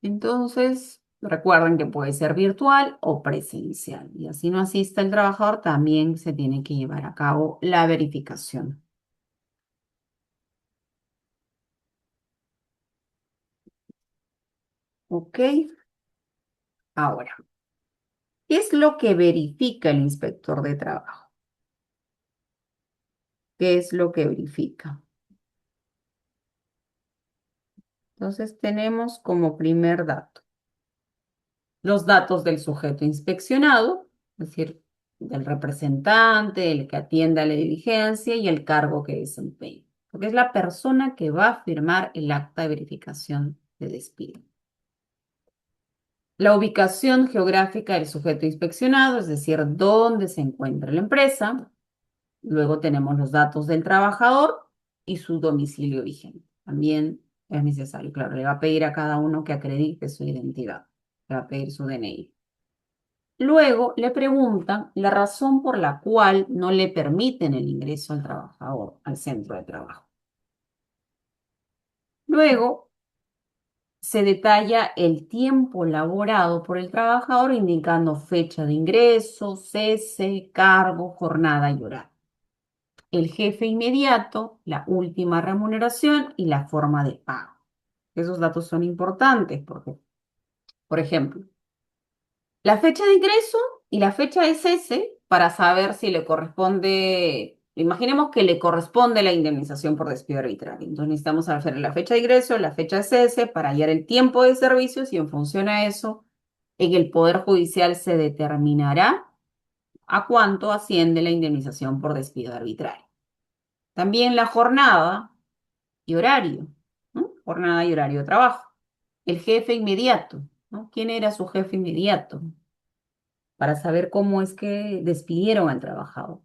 Entonces, recuerden que puede ser virtual o presencial. Y así no asista el trabajador, también se tiene que llevar a cabo la verificación. ¿Ok? Ahora, ¿qué es lo que verifica el inspector de trabajo? ¿Qué es lo que verifica? Entonces, tenemos como primer dato los datos del sujeto inspeccionado, es decir, del representante, el que atienda la diligencia y el cargo que desempeña, porque es la persona que va a firmar el acta de verificación de despido. La ubicación geográfica del sujeto inspeccionado, es decir, dónde se encuentra la empresa. Luego tenemos los datos del trabajador y su domicilio vigente. También es necesario, claro, le va a pedir a cada uno que acredite su identidad, le va a pedir su DNI. Luego le preguntan la razón por la cual no le permiten el ingreso al trabajador al centro de trabajo. Luego se detalla el tiempo laborado por el trabajador indicando fecha de ingreso, cese, cargo, jornada y horario. El jefe inmediato, la última remuneración y la forma de pago. Esos datos son importantes porque, por ejemplo, la fecha de ingreso y la fecha de cese para saber si le corresponde, imaginemos que le corresponde la indemnización por despido arbitrario. Entonces necesitamos saber la fecha de ingreso, la fecha de cese para hallar el tiempo de servicios y en función a eso, en el Poder Judicial se determinará a cuánto asciende la indemnización por despido arbitrario. También la jornada y horario, ¿no? Jornada y horario de trabajo. El jefe inmediato, ¿no? ¿Quién era su jefe inmediato? Para saber cómo es que despidieron al trabajador.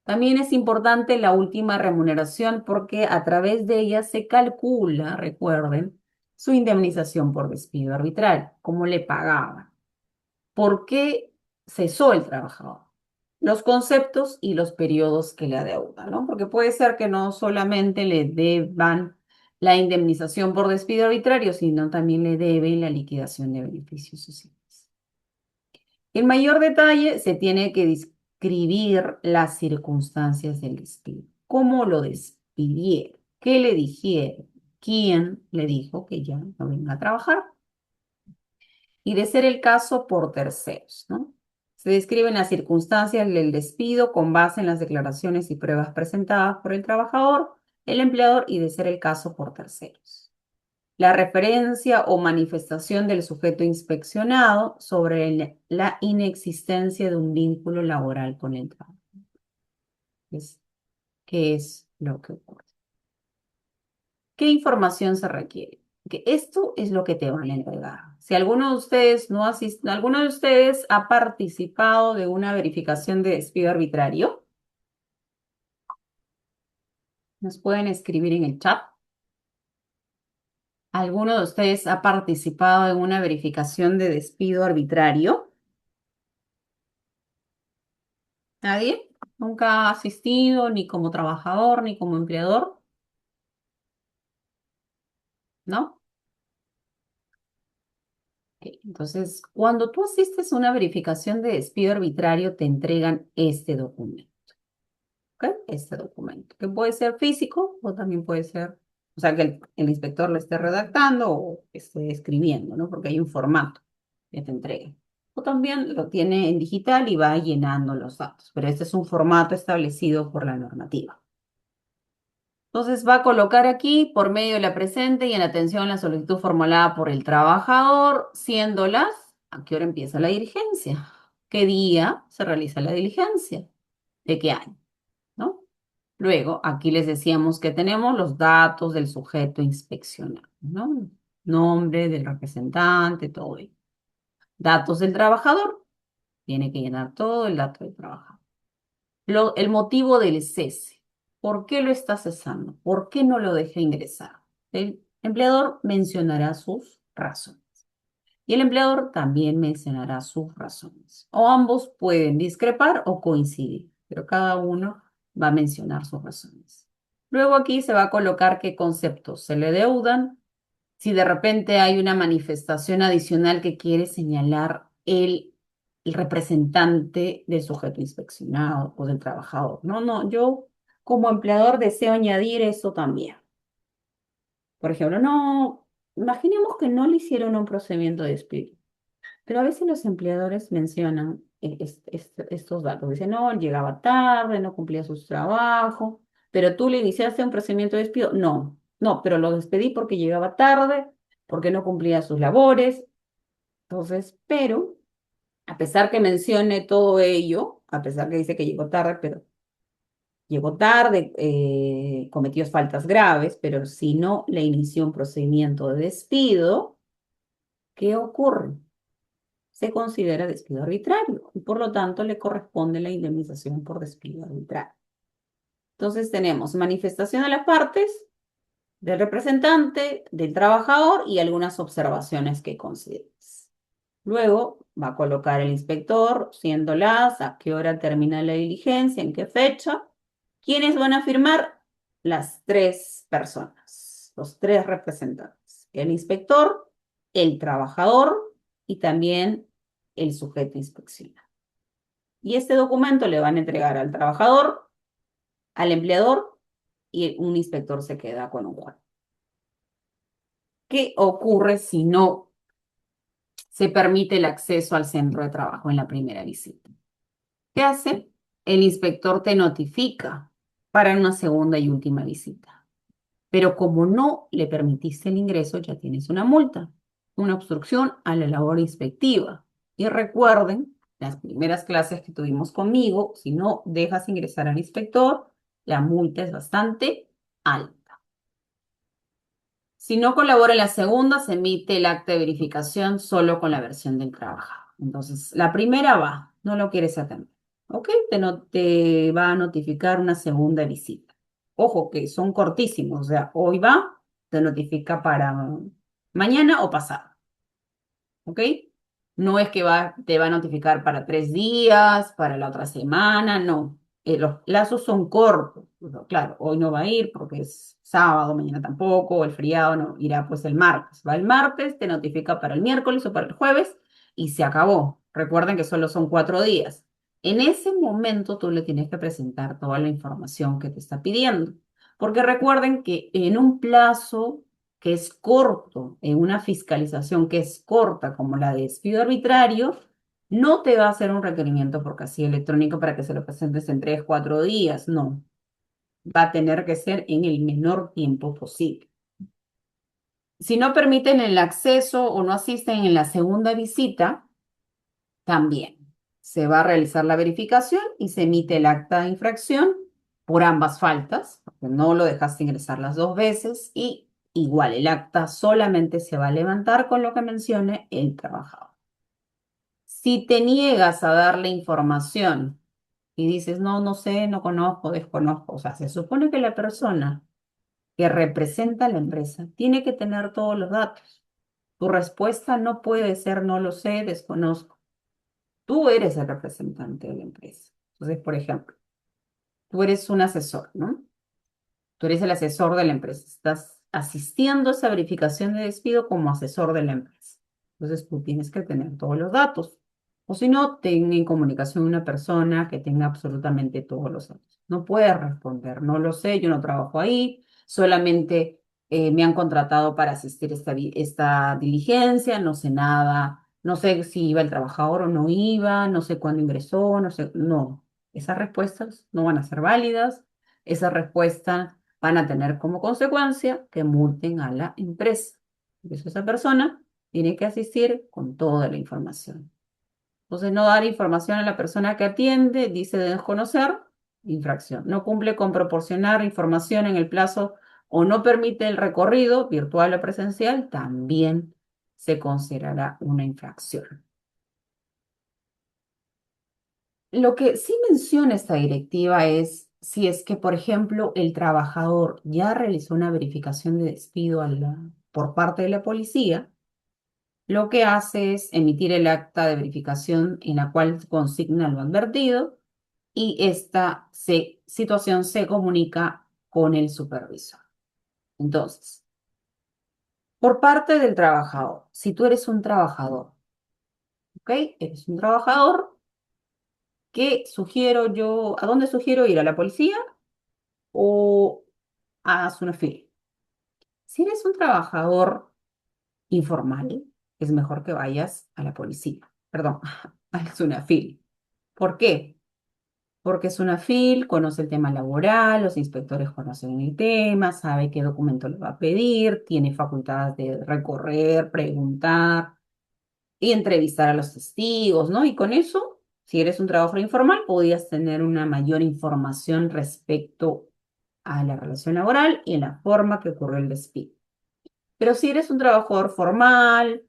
También es importante la última remuneración porque a través de ella se calcula, recuerden, Su indemnización por despido arbitrario, cómo le pagaban, por qué cesó el trabajador, los conceptos y los periodos que le adeudan, ¿no? Porque puede ser que no solamente le deban la indemnización por despido arbitrario, sino también le deben la liquidación de beneficios sociales. En mayor detalle, se tiene que describir las circunstancias del despido. ¿Cómo lo despidieron? ¿Qué le dijeron? ¿Quién le dijo que ya no venga a trabajar? Y de ser el caso por terceros, ¿no? Se describen las circunstancias del despido con base en las declaraciones y pruebas presentadas por el trabajador, el empleador y de ser el caso por terceros. La referencia o manifestación del sujeto inspeccionado sobre la inexistencia de un vínculo laboral con el trabajo. Es- ¿Qué es lo que ocurre? ¿Qué información se requiere? Que esto es lo que te van a entregar. Si alguno de ustedes no asiste, alguno de ustedes ha participado de una verificación de despido arbitrario, nos pueden escribir en el chat. ¿Alguno de ustedes ha participado en una verificación de despido arbitrario? ¿Nadie? ¿Nunca ha asistido ni como trabajador ni como empleador? ¿No? Ok. Entonces, cuando tú asistes a una verificación de despido arbitrario, te entregan este documento. ¿Ok? Este documento, que puede ser físico o también puede ser, o sea, que el inspector lo esté redactando o esté escribiendo, ¿no? Porque hay un formato que te entrega. O también lo tiene en digital y va llenando los datos, pero este es un formato establecido por la normativa. Entonces va a colocar aquí por medio de la presente y en atención la solicitud formulada por el trabajador, siendo las, ¿a qué hora empieza la diligencia? ¿Qué día se realiza la diligencia? ¿De qué año? ¿No? Luego, aquí les decíamos que tenemos los datos del sujeto inspeccionado, ¿no? Nombre del representante, todo ello. Datos del trabajador, tiene que llenar todo el dato del trabajador. El motivo del cese, ¿por qué lo está cesando? ¿Por qué no lo deja ingresar? El empleador mencionará sus razones y el empleador también mencionará sus razones. O ambos pueden discrepar o coincidir, pero cada uno va a mencionar sus razones. Luego aquí se va a colocar qué conceptos se le deudan, si de repente hay una manifestación adicional que quiere señalar el representante del sujeto inspeccionado o del trabajador. No, no, yo como empleador deseo añadir eso también. Por ejemplo, no, imaginemos que no le hicieron un procedimiento de despido. Pero a veces los empleadores mencionan estos datos. Dicen, no, él llegaba tarde, no cumplía sus trabajos, pero tú le iniciaste un procedimiento de despido. No, no, pero lo despedí porque llegaba tarde, porque no cumplía sus labores. Entonces, pero a pesar que mencione todo ello, a pesar que dice que llegó tarde, pero llegó tarde, cometió faltas graves, pero si no le inició un procedimiento de despido, ¿qué ocurre? Se considera despido arbitrario y por lo tanto le corresponde la indemnización por despido arbitrario. Entonces tenemos manifestación de las partes, del representante, del trabajador y algunas observaciones que consideres. Luego va a colocar el inspector, siendo las, a qué hora termina la diligencia, en qué fecha. ¿Quiénes van a firmar? Las tres personas, los tres representantes. El inspector, el trabajador y también el sujeto inspeccionado. Y este documento le van a entregar al trabajador, al empleador y un inspector se queda con un juez. ¿Qué ocurre si no se permite el acceso al centro de trabajo en la primera visita? ¿Qué hace? El inspector te notifica para una segunda y última visita. Pero como no le permitiste el ingreso, ya tienes una multa, una obstrucción a la labor inspectiva. Y recuerden, las primeras clases que tuvimos conmigo, si no dejas ingresar al inspector, la multa es bastante alta. Si no colabora en la segunda, se emite el acta de verificación solo con la versión del trabajador. Entonces, la primera va, no lo quieres atender. ¿Ok? Te va a notificar una segunda visita. Ojo, que son cortísimos, o sea, hoy va, te notifica para mañana o pasado, ¿ok? No es que te va a notificar para 3 días, para la otra semana, no. Los plazos son cortos. Pero claro, hoy no va a ir porque es sábado, mañana tampoco, o el feriado no, irá pues el martes. Va el martes, te notifica para el miércoles o para el jueves y se acabó. Recuerden que solo son 4 días. En ese momento tú le tienes que presentar toda la información que te está pidiendo. Porque recuerden que en un plazo que es corto, en una fiscalización que es corta, como la de despido arbitrario, no te va a hacer un requerimiento por casilla electrónica para que se lo presentes en 3, 4 días, no. Va a tener que ser en el menor tiempo posible. Si no permiten el acceso o no asisten en la segunda visita, también se va a realizar la verificación y se emite el acta de infracción por ambas faltas, porque no lo dejaste ingresar las 2 veces y igual el acta solamente se va a levantar con lo que mencione el trabajador. Si te niegas a darle información y dices, no, no sé, no conozco, desconozco, o sea, se supone que la persona que representa a la empresa tiene que tener todos los datos. Tu respuesta no puede ser, no lo sé, desconozco. Tú eres el representante de la empresa. Entonces, por ejemplo, tú eres un asesor, ¿no? Tú eres el asesor de la empresa. Estás asistiendo a esa verificación de despido como asesor de la empresa. Entonces, tú tienes que tener todos los datos. O si no, ten en comunicación una persona que tenga absolutamente todos los datos. No puedes responder, no lo sé, yo no trabajo ahí, solamente me han contratado para asistir a esta diligencia, no sé nada, no sé si iba el trabajador o no iba, no sé cuándo ingresó, no sé, no. Esas respuestas no van a ser válidas, esas respuestas van a tener como consecuencia que multen a la empresa. Entonces esa persona tiene que asistir con toda la información. Entonces no dar información a la persona que atiende, dice de desconocer, infracción. No cumple con proporcionar información en el plazo o no permite el recorrido virtual o presencial, también se considerará una infracción. Lo que sí menciona esta directiva es si es que, por ejemplo, el trabajador ya realizó una verificación de despido por parte de la policía, lo que hace es emitir el acta de verificación en la cual consigna lo advertido y esta situación se comunica con el supervisor. Entonces, por parte del trabajador, si tú eres un trabajador, ¿ok? Eres un trabajador, ¿qué sugiero yo? ¿A dónde sugiero ir? ¿A la policía o a Sunafil? Si eres un trabajador informal, es mejor que vayas a la policía, perdón, al Sunafil. ¿Por qué? Porque Sunafil conoce el tema laboral, los inspectores conocen el tema, sabe qué documento le va a pedir, tiene facultades de recorrer, preguntar y entrevistar a los testigos, ¿no? Y con eso, si eres un trabajador informal, podías tener una mayor información respecto a la relación laboral y en la forma que ocurrió el despido. Pero si eres un trabajador formal,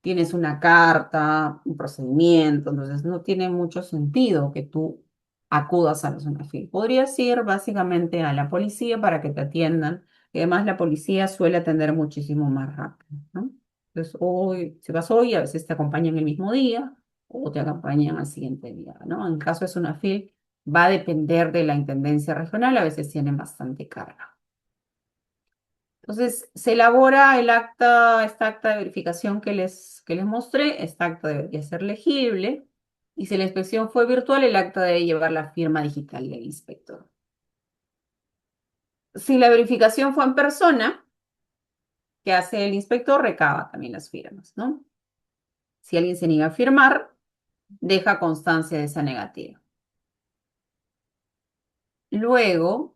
tienes una carta, un procedimiento, entonces no tiene mucho sentido que tú acudas a la zona FIL. Podrías ir básicamente a la policía para que te atiendan, y además la policía suele atender muchísimo más rápido, ¿no? Entonces, hoy, si vas hoy, a veces te acompañan el mismo día o te acompañan al siguiente día, ¿no? En caso de zona FIL, va a depender de la intendencia regional, a veces tienen bastante carga. Entonces, se elabora esta acta de verificación que les mostré. Esta acta debería ser legible. Y si la inspección fue virtual, el acta debe llevar la firma digital del inspector. Si la verificación fue en persona, ¿qué hace el inspector? Recaba también las firmas, ¿no? Si alguien se niega a firmar, deja constancia de esa negativa. Luego,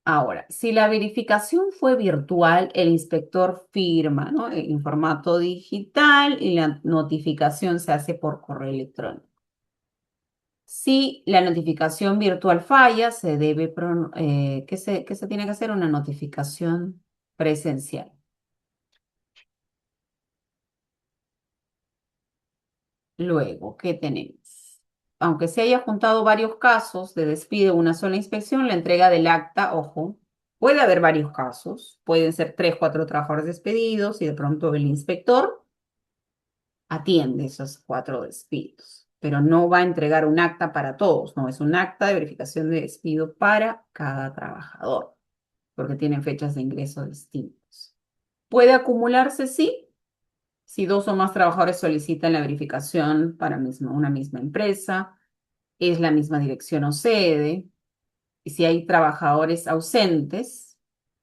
ahora, si la verificación fue virtual, el inspector firma, ¿no? En formato digital y la notificación se hace por correo electrónico. Si la notificación virtual falla, ¿qué se tiene que hacer? Una notificación presencial. Luego, ¿qué tenemos? Aunque se haya juntado varios casos de despido en una sola inspección, la entrega del acta, ojo, Puede haber varios casos, pueden ser tres, cuatro trabajadores despedidos y de pronto el inspector atiende esos cuatro despidos, pero no va a entregar un acta para todos, no, es un acta de verificación de despido para cada trabajador, porque tienen fechas de ingreso distintas. Puede acumularse, sí, si dos o más trabajadores solicitan la verificación para una misma empresa, es la misma dirección o sede, y si hay trabajadores ausentes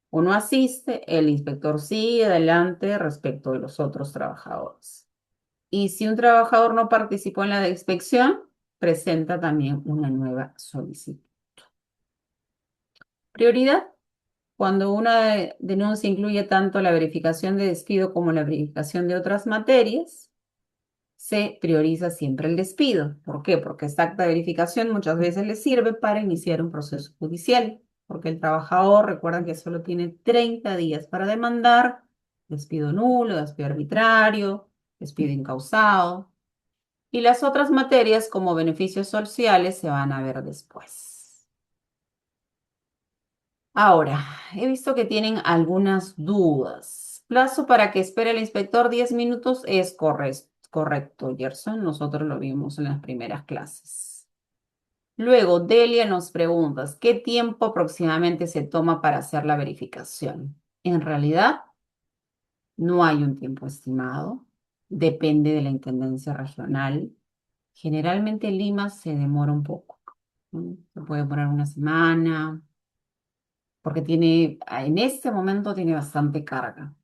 o no asiste, el inspector sigue adelante respecto de los otros trabajadores. Y si un trabajador no participó en la inspección, presenta también una nueva solicitud. Prioridad. Cuando una denuncia incluye tanto la verificación de despido como la verificación de otras materias, se prioriza siempre el despido. ¿Por qué? Porque esta acta de verificación muchas veces le sirve para iniciar un proceso judicial, porque el trabajador, recuerda que solo tiene 30 días para demandar despido nulo, despido arbitrario, despido incausado. Y las otras materias como beneficios sociales se van a ver después. Ahora, he visto que tienen algunas dudas. Plazo para que espere el inspector 10 minutos es correcto, Gerson. Nosotros lo vimos en las primeras clases. Luego, Delia nos pregunta, ¿qué tiempo aproximadamente se toma para hacer la verificación? En realidad, no hay un tiempo estimado. Depende de la intendencia regional. Generalmente en Lima se demora un poco, ¿no? Se puede demorar una semana, porque en este momento tiene bastante carga.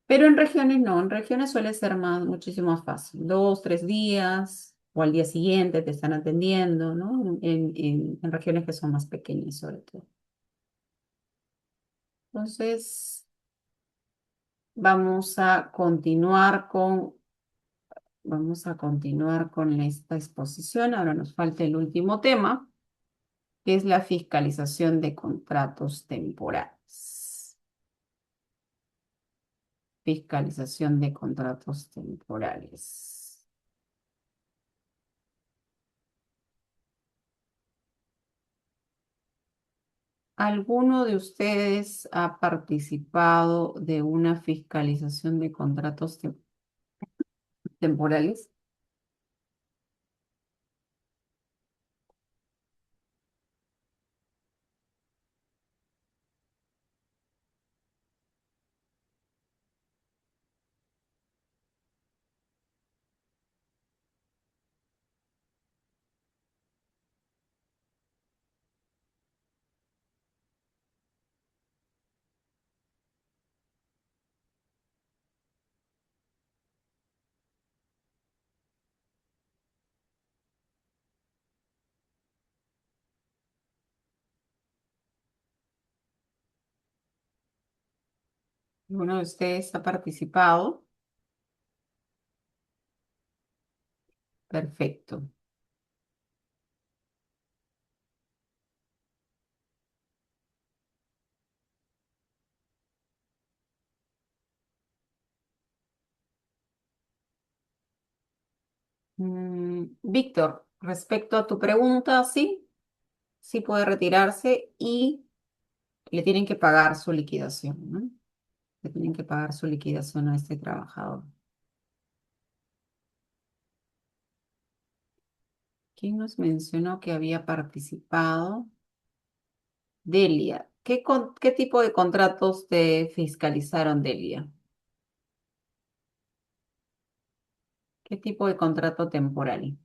Pero en regiones no, en regiones suele ser muchísimo más fácil. 2, 3 días o al día siguiente te están atendiendo, ¿no? En regiones que son más pequeñas sobre todo. Entonces, vamos a continuar con, esta exposición. Ahora nos falta el último tema, que es la fiscalización de contratos temporales. Fiscalización de contratos temporales. ¿Alguno de ustedes ha participado de una fiscalización de contratos temporales? ¿Alguno de ustedes ha participado? Perfecto. Víctor, respecto a tu pregunta, sí, sí puede retirarse y le tienen que pagar su liquidación, ¿no? Le tienen que pagar su liquidación a este trabajador. ¿Quién nos mencionó que había participado? Delia. ¿Qué tipo de contratos te fiscalizaron, Delia? ¿Qué tipo de contrato temporal?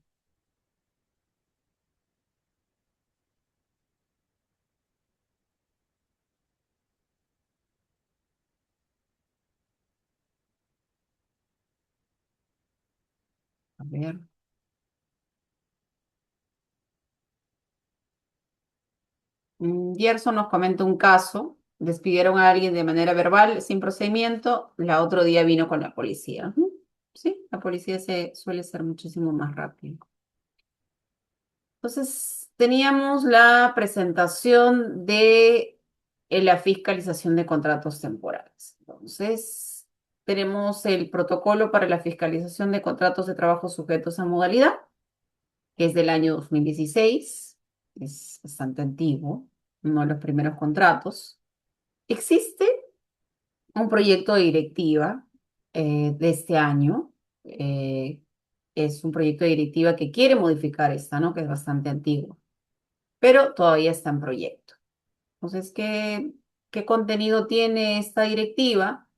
A ver. Gerson nos comenta un caso. Despidieron a alguien de manera verbal, sin procedimiento. La otro día vino con la policía. Ujú. Sí, la policía suele ser muchísimo más rápido. Entonces, teníamos la presentación de la fiscalización de contratos temporales. Entonces, tenemos el protocolo para la fiscalización de contratos de trabajo sujetos a modalidad, que es del año 2016. Es bastante antiguo, uno de los primeros contratos. Existe un proyecto de directiva de este año. Es un proyecto de directiva que quiere modificar esta, ¿no? Que es bastante antiguo, pero todavía está en proyecto. Entonces, ¿qué contenido tiene esta directiva?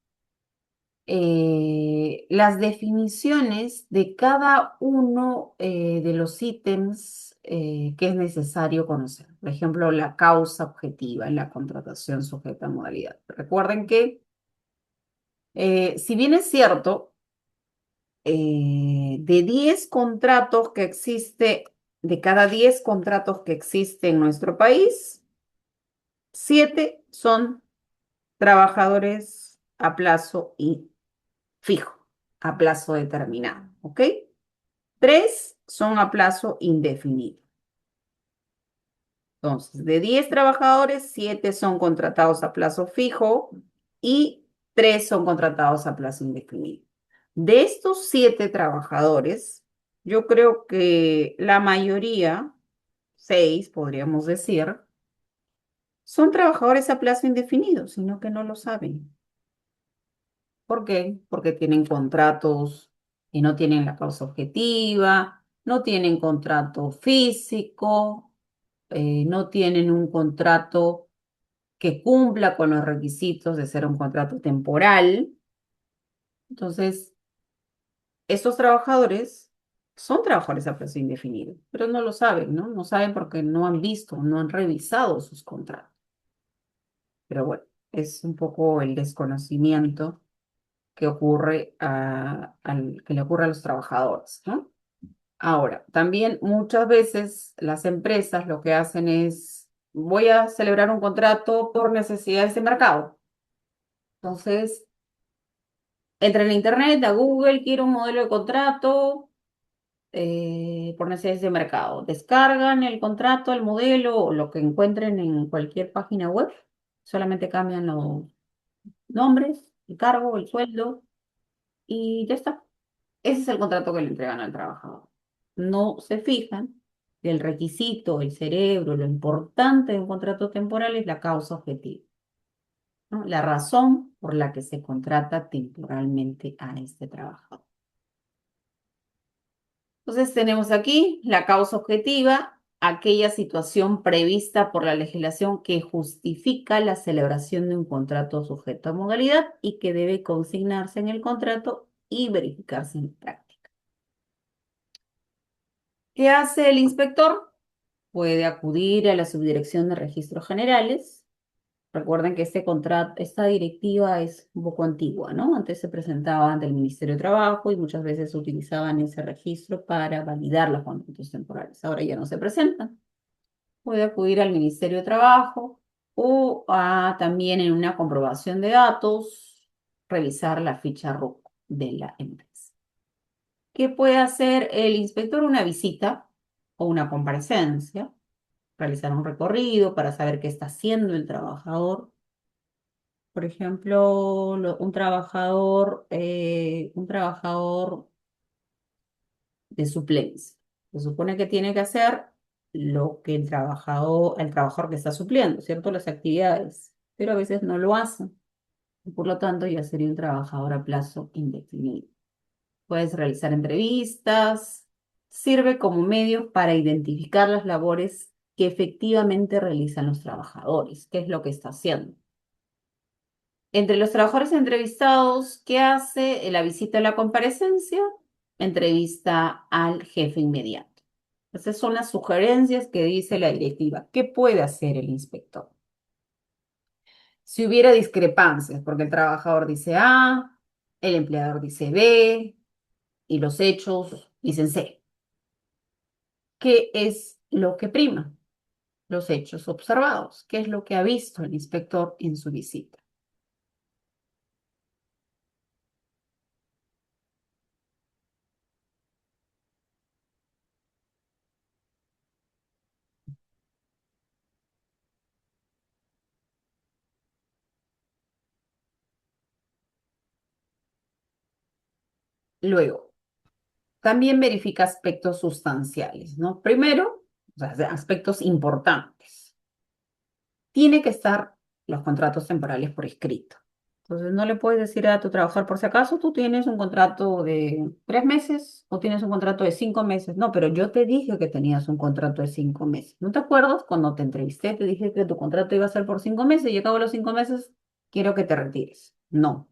Las definiciones de cada uno de los ítems que es necesario conocer. Por ejemplo, la causa objetiva en la contratación sujeta a modalidad. Recuerden que, si bien es cierto, de 10 contratos que existe, de cada 10 contratos que existe en nuestro país, 7 son trabajadores a plazo y fijo, a plazo determinado, ¿ok? 3 son a plazo indefinido. Entonces, de 10 trabajadores, 7 son contratados a plazo fijo y 3 son contratados a plazo indefinido. De estos 7 trabajadores, yo creo que la mayoría, 6 podríamos decir, son trabajadores a plazo indefinido, sino que no lo saben. ¿Por qué? Porque tienen contratos y no tienen la causa objetiva, no tienen contrato físico, no tienen un contrato que cumpla con los requisitos de ser un contrato temporal. Entonces, estos trabajadores son trabajadores a plazo indefinido, pero no lo saben, ¿no? No saben porque no han visto, no han revisado sus contratos. Pero bueno, es un poco el desconocimiento que le ocurre a los trabajadores, ¿no? Ahora, también muchas veces las empresas lo que hacen es, voy a celebrar un contrato por necesidades de mercado. Entonces, entran en internet, a Google, quiero un modelo de contrato por necesidades de mercado. Descargan el contrato, el modelo o lo que encuentren en cualquier página web. Solamente cambian los nombres, el cargo, el sueldo y ya está. Ese es el contrato que le entregan al trabajador. No se fijan que el requisito, el cerebro, lo importante de un contrato temporal es la causa objetiva, ¿no? La razón por la que se contrata temporalmente a este trabajador. Entonces tenemos aquí la causa objetiva, aquella situación prevista por la legislación que justifica la celebración de un contrato sujeto a modalidad y que debe consignarse en el contrato y verificarse en práctica. ¿Qué hace el inspector? Puede acudir a la Subdirección de Registros Generales. Recuerden que este contrato, esta directiva es un poco antigua, ¿no? Antes se presentaba ante el Ministerio de Trabajo y muchas veces utilizaban ese registro para validar los contratos temporales. Ahora ya no se presentan. Puede acudir al Ministerio de Trabajo o también en una comprobación de datos, revisar la ficha RUC de la empresa. ¿Qué puede hacer el inspector? Una visita o una comparecencia, realizar un recorrido para saber qué está haciendo el trabajador. Por ejemplo, un trabajador de suplencia. Se supone que tiene que hacer lo que el trabajador que está supliendo, ¿cierto? Las actividades, pero a veces no lo hacen. Y por lo tanto, ya sería un trabajador a plazo indefinido. Puedes realizar entrevistas, sirve como medio para identificar las labores que efectivamente realizan los trabajadores, qué es lo que está haciendo. Entre los trabajadores entrevistados, ¿qué hace la visita a la comparecencia? Entrevista al jefe inmediato. Esas son las sugerencias que dice la directiva. ¿Qué puede hacer el inspector? Si hubiera discrepancias, porque el trabajador dice A, el empleador dice B y los hechos dicen C, ¿qué es lo que prima? Los hechos observados. ¿Qué es lo que ha visto el inspector en su visita? Luego, también verifica aspectos sustanciales, ¿no? Primero, o sea, aspectos importantes. Tiene que estar los contratos temporales por escrito. Entonces, no le puedes decir a tu trabajador, por si acaso tú tienes un contrato de 3 meses o tienes un contrato de 5 meses. No, pero yo te dije que tenías un contrato de 5 meses. ¿No te acuerdas? Cuando te entrevisté, te dije que tu contrato iba a ser por 5 meses y a cabo de los 5 meses quiero que te retires. No.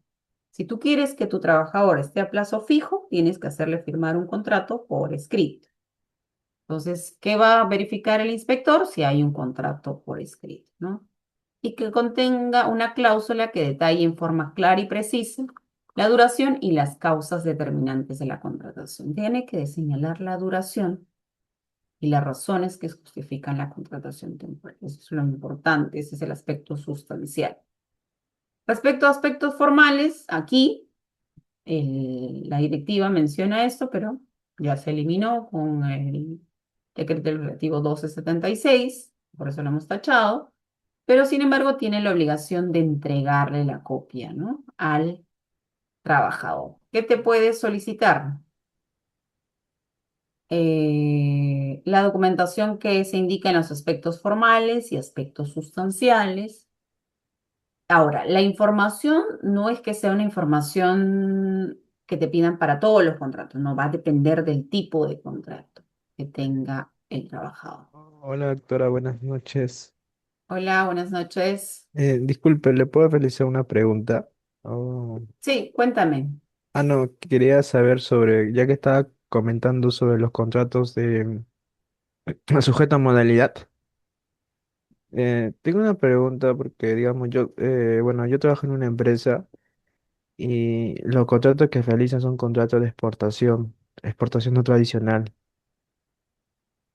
Si tú quieres que tu trabajador esté a plazo fijo, tienes que hacerle firmar un contrato por escrito. Entonces, ¿qué va a verificar el inspector? Si hay un contrato por escrito, ¿no? Y que contenga una cláusula que detalle en forma clara y precisa la duración y las causas determinantes de la contratación. Tiene que señalar la duración y las razones que justifican la contratación temporal. Eso es lo importante, ese es el aspecto sustancial. Respecto a aspectos formales, aquí la directiva menciona esto, pero ya se eliminó con el decreto legislativo 1276, por eso lo hemos tachado, pero sin embargo tiene la obligación de entregarle la copia, ¿no? Al trabajador. ¿Qué te puede solicitar? La documentación que se indica en los aspectos formales y aspectos sustanciales. Ahora, la información no es que sea una información que te pidan para todos los contratos, no va a depender del tipo de contrato que tenga el trabajador. Hola doctora, buenas noches. Hola, buenas noches. Disculpe, ¿le puedo realizar una pregunta? Oh. Sí, cuéntame. No, quería saber sobre, ya que estaba comentando sobre los contratos de sujeto a modalidad, tengo una pregunta porque, digamos, bueno, yo trabajo en una empresa y los contratos que realizan son contratos de exportación no tradicional,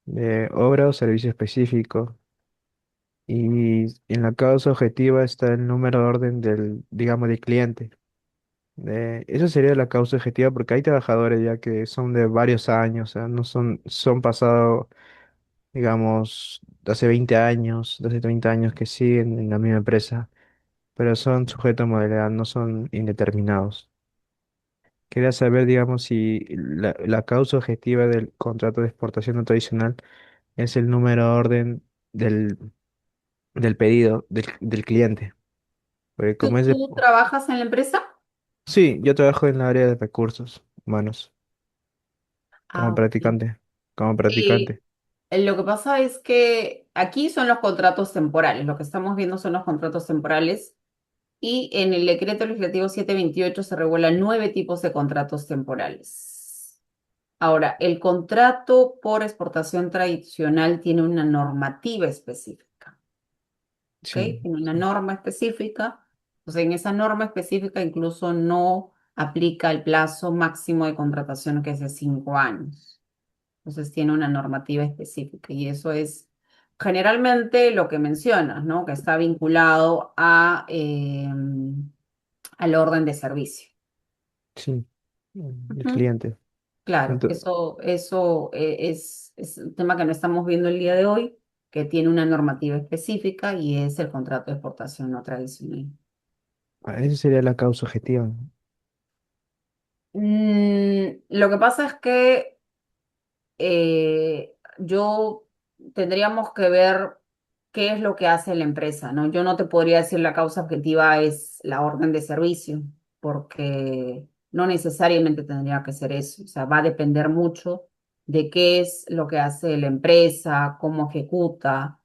de obra o servicio específico. Y en la causa objetiva está el número de orden del, digamos, del cliente. Eso sería la causa objetiva porque hay trabajadores ya que son de varios años, o sea, no son pasados, digamos, de hace 20 años, de hace 30 años que siguen en la misma empresa, pero son sujetos a modalidad, no son indeterminados. Quería saber, digamos, si la causa objetiva del contrato de exportación no tradicional es el número de orden del, del pedido del cliente. Porque como es de... ¿Tú trabajas en la empresa? Sí, yo trabajo en la área de recursos humanos como Ah, ok. practicante, como Eh, practicante. lo que pasa es que aquí son los contratos temporales, lo que estamos viendo son los contratos temporales y en el decreto legislativo 728 se regulan 9 tipos de contratos temporales. Ahora, el contrato por exportación tradicional tiene una normativa específica, ¿ok? Sí, Tiene una sí. norma específica, o sea, en esa norma específica incluso no aplica el plazo máximo de contratación que es de 5 años. Entonces tiene una normativa específica y eso es generalmente lo que mencionas, ¿no? Que está vinculado al orden de servicio. Sí, el Ujú. cliente. Claro, Entonces, eso es un tema que no estamos viendo el día de hoy, que tiene una normativa específica y es el contrato de exportación no tradicional. esa sería la causa objetiva. Lo que pasa es que yo tendríamos que ver qué es lo que hace la empresa, ¿no? Yo no te podría decir la causa objetiva es la orden de servicio, porque no necesariamente tendría que ser eso. O sea, va a depender mucho de qué es lo que hace la empresa, cómo ejecuta.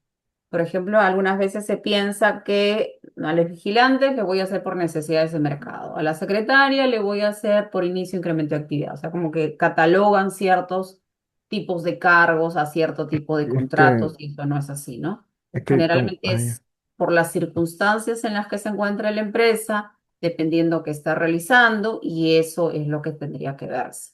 Por ejemplo, algunas veces se piensa que a los vigilantes le voy a hacer por necesidades de mercado, a la secretaria le voy a hacer por inicio e incremento de actividad. O sea, como que catalogan ciertos tipos de cargos a cierto tipo de Es que, contratos y eso no es así, ¿no? es que como, Generalmente es por las circunstancias en las que se encuentra la empresa, dependiendo qué está realizando y eso es lo que tendría que verse.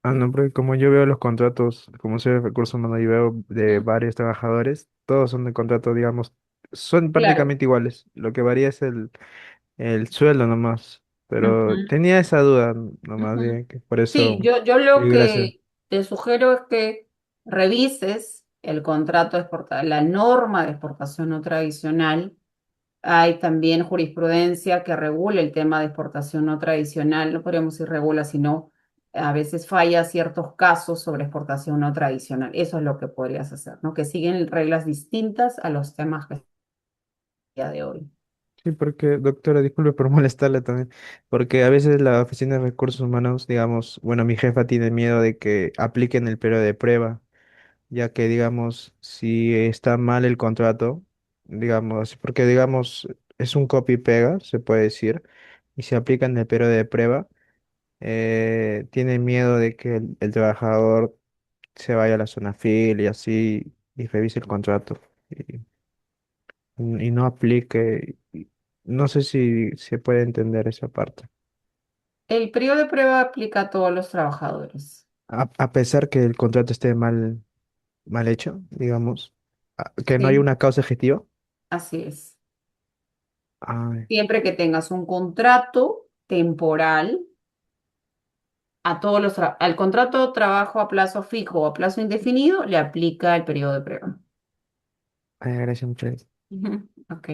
no, porque como yo veo los contratos, como soy de recursos humanos y veo de Ujú. varios trabajadores, todos son de contrato, digamos, son Claro. prácticamente iguales. Lo que varía es el sueldo nomás. Pero Ujú, tenía esa duda nomás, ujú. que por Sí, eso, yo lo gracias. que te sugiero es que revises el contrato de exportación, la norma de exportación no tradicional. Hay también jurisprudencia que regula el tema de exportación no tradicional, no podríamos decir regula, sino a veces falla ciertos casos sobre exportación no tradicional. Eso es lo que podrías hacer, ¿no? Que siguen reglas distintas a los temas que día de hoy. Sí, porque, doctora, disculpe por molestarle también, porque a veces la Oficina de Recursos Humanos, digamos, bueno, mi jefa tiene miedo de que apliquen el periodo de prueba, ya que, digamos, si está mal el contrato, digamos, porque, digamos, es un copy y pega, se puede decir, y si aplican el periodo de prueba, tiene miedo de que el trabajador se vaya a la zona fil y así, y revise el contrato. Y no aplique. No sé si se puede entender esa parte. El periodo de prueba aplica a todos los trabajadores. A pesar que el contrato esté mal hecho, digamos, que no hay Sí, una causa objetiva. así es. Ay, Siempre que tengas un contrato temporal, al contrato de trabajo a plazo fijo o a plazo indefinido, le aplica el periodo de prueba. ay, gracias, muchas gracias. Ujú, ok.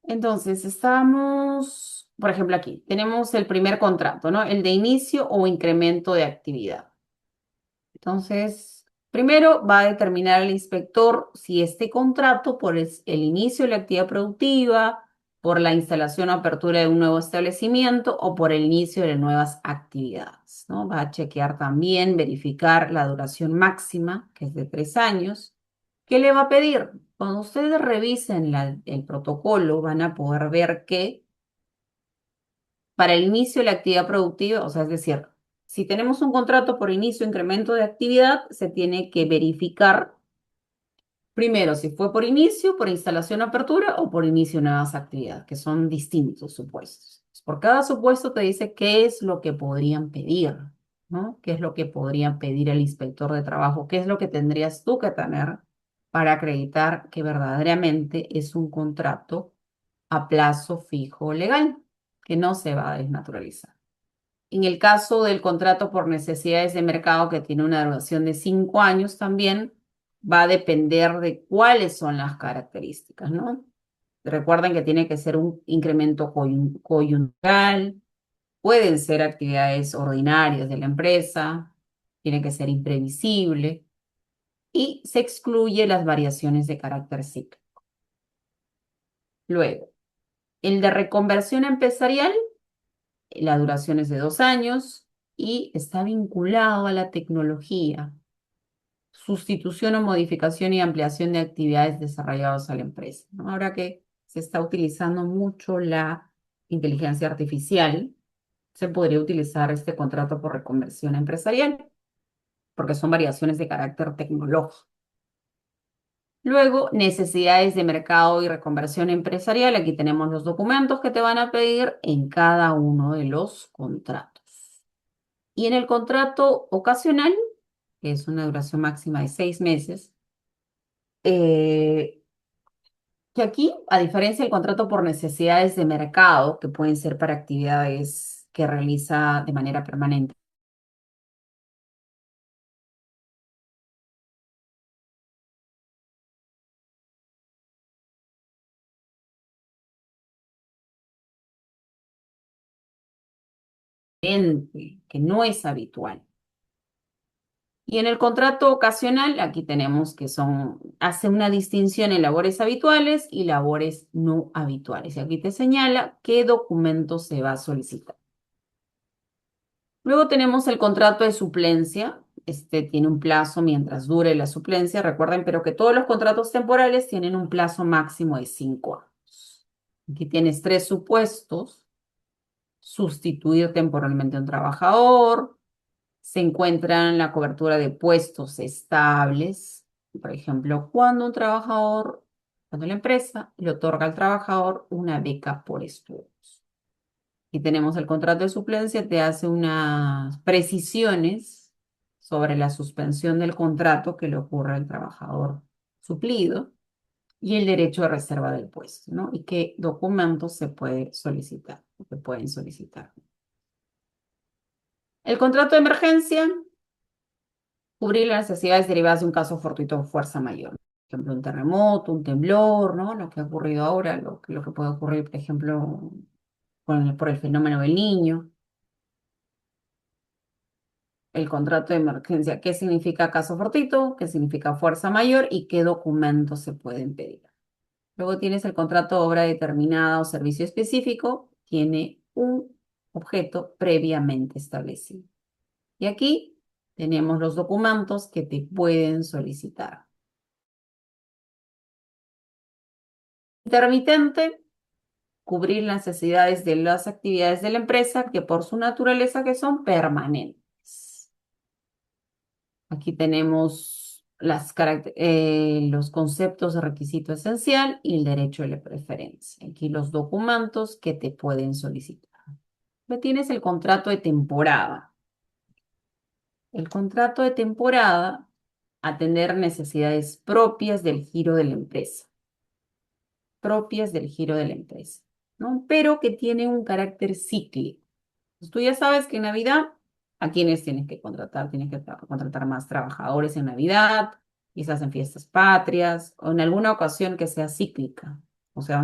Entonces, estamos, por ejemplo, aquí tenemos el primer contrato, ¿no? El de inicio o incremento de actividad. Entonces, primero va a determinar el inspector si este contrato por el inicio de la actividad productiva, por la instalación o apertura de un nuevo establecimiento o por el inicio de nuevas actividades, ¿no? Va a chequear también, verificar la duración máxima, que es de 3 años. ¿Qué le va a pedir? Cuando ustedes revisen el protocolo, van a poder ver que para el inicio de la actividad productiva, o sea, es decir, si tenemos un contrato por inicio o incremento de actividad, se tiene que verificar primero si fue por inicio, por instalación o apertura o por inicio de nuevas actividades, que son distintos supuestos. Por cada supuesto te dice qué es lo que podrían pedir, ¿no? ¿Qué es lo que podrían pedir el inspector de trabajo? ¿Qué es lo que tendrías tú que tener para acreditar que verdaderamente es un contrato a plazo fijo legal, que no se va a desnaturalizar? En el caso del contrato por necesidades de mercado, que tiene una duración de 5 años también, va a depender de cuáles son las características, ¿no? Recuerden que tiene que ser un incremento coyuntural, pueden ser actividades ordinarias de la empresa, tiene que ser imprevisible y se excluye las variaciones de carácter cíclico. Luego, el de reconversión empresarial, la duración es de 2 años y está vinculado a la tecnología, sustitución o modificación y ampliación de actividades desarrolladas a la empresa, ¿no? Ahora que se está utilizando mucho la inteligencia artificial, se podría utilizar este contrato por reconversión empresarial, porque son variaciones de carácter tecnológico. Luego, necesidades de mercado y reconversión empresarial. Aquí tenemos los documentos que te van a pedir en cada uno de los contratos. Y en el contrato ocasional, que es una duración máxima de 6 meses, eh, que aquí, a diferencia del contrato por necesidades de mercado, que pueden ser para actividades que realiza de manera permanente, que no es habitual. Y en el contrato ocasional, aquí tenemos que hace una distinción en labores habituales y labores no habituales. Y aquí te señala qué documento se va a solicitar. Luego tenemos el contrato de suplencia. Este tiene un plazo mientras dure la suplencia. Recuerden, pero que todos los contratos temporales tienen un plazo máximo de 5 años. Aquí tienes tres supuestos: sustituir temporalmente a un trabajador, se encuentra en la cobertura de puestos estables. Por ejemplo, cuando la empresa le otorga al trabajador una beca por estudios. Y tenemos el contrato de suplencia, te hace unas precisiones sobre la suspensión del contrato que le ocurre al trabajador suplido y el derecho de reserva del puesto, ¿no? Y qué documentos se puede solicitar, se pueden solicitar. El contrato de emergencia, cubrir las necesidades derivadas de un caso fortuito o fuerza mayor. Por ejemplo, un terremoto, un temblor, ¿no? Lo que ha ocurrido ahora, lo que puede ocurrir, por ejemplo, por el fenómeno del niño. El contrato de emergencia, qué significa caso fortuito, qué significa fuerza mayor y qué documentos se pueden pedir. Luego tienes el contrato de obra determinada o servicio específico, tiene un objeto previamente establecido. Y aquí tenemos los documentos que te pueden solicitar. Intermitente, cubrir las necesidades de las actividades de la empresa que por su naturaleza que son permanentes. Aquí tenemos los conceptos de requisito esencial y el derecho de la preferencia. Aquí los documentos que te pueden solicitar. Luego tienes el contrato de temporada. El contrato de temporada, atender necesidades propias del giro de la empresa. Propias del giro de la empresa, ¿no? Pero que tiene un carácter cíclico. Pues tú ya sabes que en Navidad, ¿a quiénes tienes que contratar? Tienes que contratar más trabajadores en Navidad, quizás en fiestas patrias, o en alguna ocasión que sea cíclica. O sea,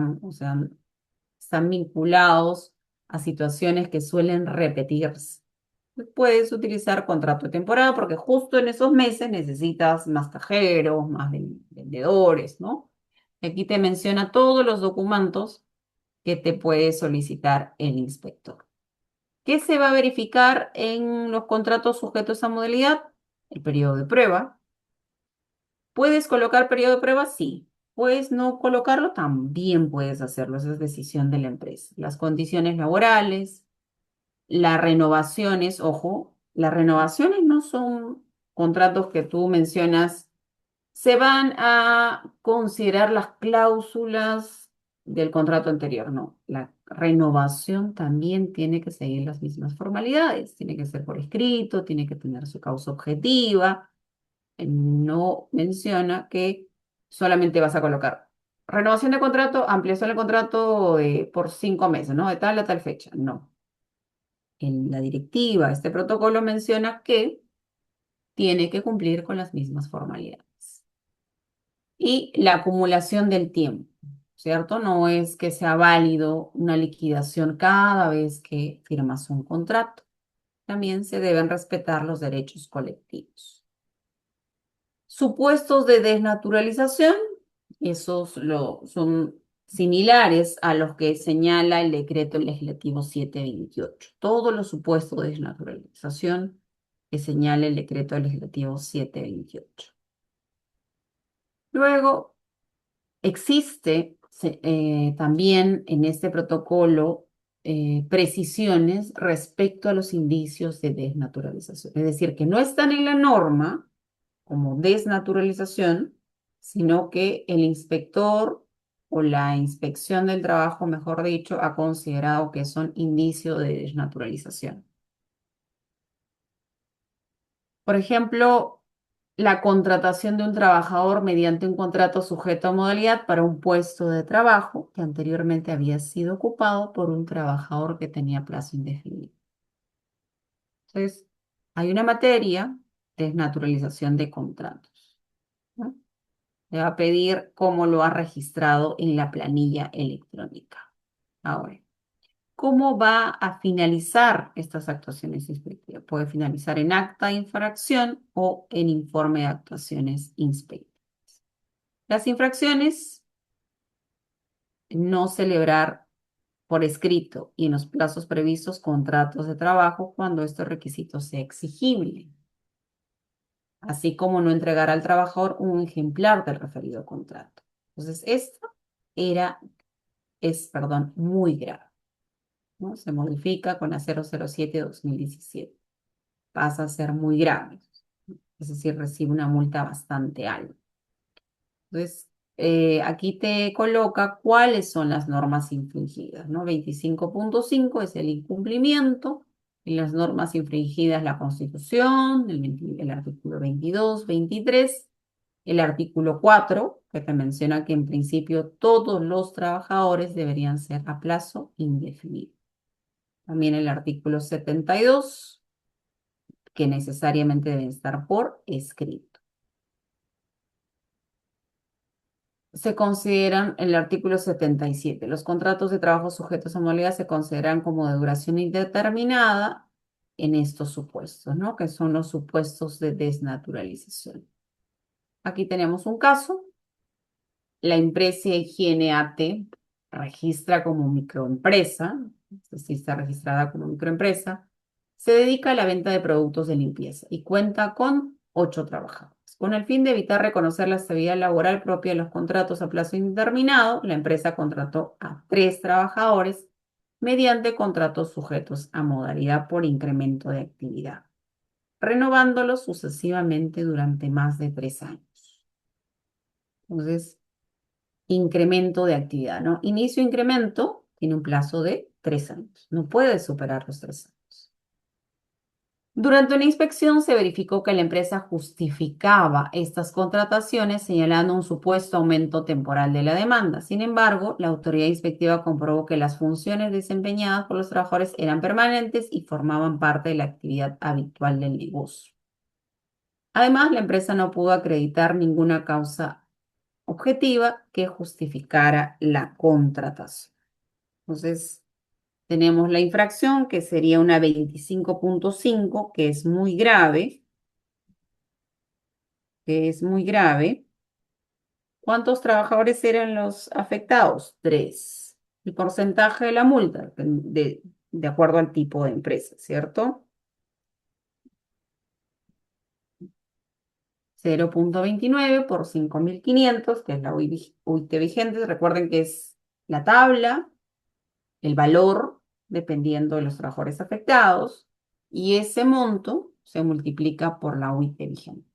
están vinculados a situaciones que suelen repetirse. Puedes utilizar contrato de temporada porque justo en esos meses necesitas más cajeros, más vendedores, ¿no? Aquí te menciona todos los documentos que te puede solicitar el inspector. ¿Qué se va a verificar en los contratos sujetos a modalidad? El periodo de prueba. ¿Puedes colocar periodo de prueba? Sí. ¿Puedes no colocarlo? También puedes hacerlo. Esa es decisión de la empresa. Las condiciones laborales, las renovaciones, ojo, las renovaciones no son contratos que tú mencionas, se van a considerar las cláusulas del contrato anterior, no. La renovación también tiene que seguir las mismas formalidades, tiene que ser por escrito, tiene que tener su causa objetiva. No menciona que solamente vas a colocar renovación de contrato, ampliación de contrato por 5 meses, ¿no? De tal a tal fecha. No. En la directiva, este protocolo menciona que tiene que cumplir con las mismas formalidades. Y la acumulación del tiempo, ¿cierto? No es que sea válido una liquidación cada vez que firmas un contrato. También se deben respetar los derechos colectivos. Supuestos de desnaturalización, son similares a los que señala el decreto legislativo 728. Todos los supuestos de desnaturalización que señala el decreto legislativo 728. Luego, existe también en este protocolo precisiones respecto a los indicios de desnaturalización. Es decir, que no están en la norma como desnaturalización, sino que el inspector o la inspección del trabajo, mejor dicho, ha considerado que son indicios de desnaturalización. Por ejemplo, la contratación de un trabajador mediante un contrato sujeto a modalidad para un puesto de trabajo que anteriormente había sido ocupado por un trabajador que tenía plazo indefinido. Entonces, hay una materia, desnaturalización de contratos, ¿no? Le va a pedir cómo lo ha registrado en la planilla electrónica. Ahora, ¿cómo va a finalizar estas actuaciones inspectivas? Puede finalizar en acta de infracción o en informe de actuaciones inspectivas. Las infracciones, no celebrar por escrito y en los plazos previstos contratos de trabajo cuando este requisito sea exigible, así como no entregar al trabajador un ejemplar del referido contrato. Entonces, esto es muy grave, ¿no? Se modifica con la 007/2017. Pasa a ser muy grave, es decir, recibe una multa bastante alta. Entonces, aquí te coloca cuáles son las normas infringidas, ¿no? 25.5 es el incumplimiento, y las normas infringidas, la Constitución, el artículo 22, 23, el artículo 4, que te menciona que en principio todos los trabajadores deberían ser a plazo indefinido. También el artículo 72, que necesariamente deben estar por escrito. Se consideran el artículo 77. Los contratos de trabajo sujetos a modalidad se consideran como de duración indeterminada en estos supuestos, ¿no? Que son los supuestos de desnaturalización. Aquí tenemos un caso la empresa Higiene AT registra como microempresa, es decir, está registrada como microempresa, se dedica a la venta de productos de limpieza y cuenta con 8 trabajadores. Con el fin de evitar reconocer la estabilidad laboral propia de los contratos a plazo indeterminado, la empresa contrató a 3 trabajadores mediante contratos sujetos a modalidad por incremento de actividad, renovándolos sucesivamente durante más de 3 años. Entonces, incremento de actividad, ¿no? Inicio incremento tiene un plazo de 3 años. No puede superar los 3 años. Durante una inspección se verificó que la empresa justificaba estas contrataciones señalando un supuesto aumento temporal de la demanda. Sin embargo, la autoridad inspectiva comprobó que las funciones desempeñadas por los trabajadores eran permanentes y formaban parte de la actividad habitual del negocio. Además, la empresa no pudo acreditar ninguna causa objetiva que justificara la contratación. Entonces, tenemos la infracción que sería una 25.5, que es muy grave, que es muy grave. ¿Cuántos trabajadores eran los afectados? 3. El porcentaje de la multa, de acuerdo al tipo de empresa, ¿cierto? 0.29 por 5.500, que es la UIT vigente. Recuerden que es la tabla, el valor, dependiendo de los trabajadores afectados, y ese monto se multiplica por la UIT vigente.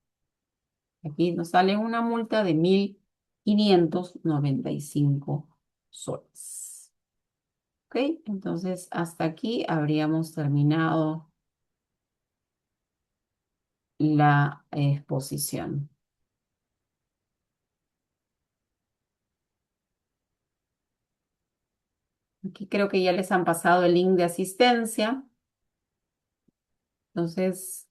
Aquí nos sale una multa de 1.595 soles. ¿Ok? Entonces, hasta aquí habríamos terminado la exposición. Aquí creo que ya les han pasado el link de asistencia. Entonces,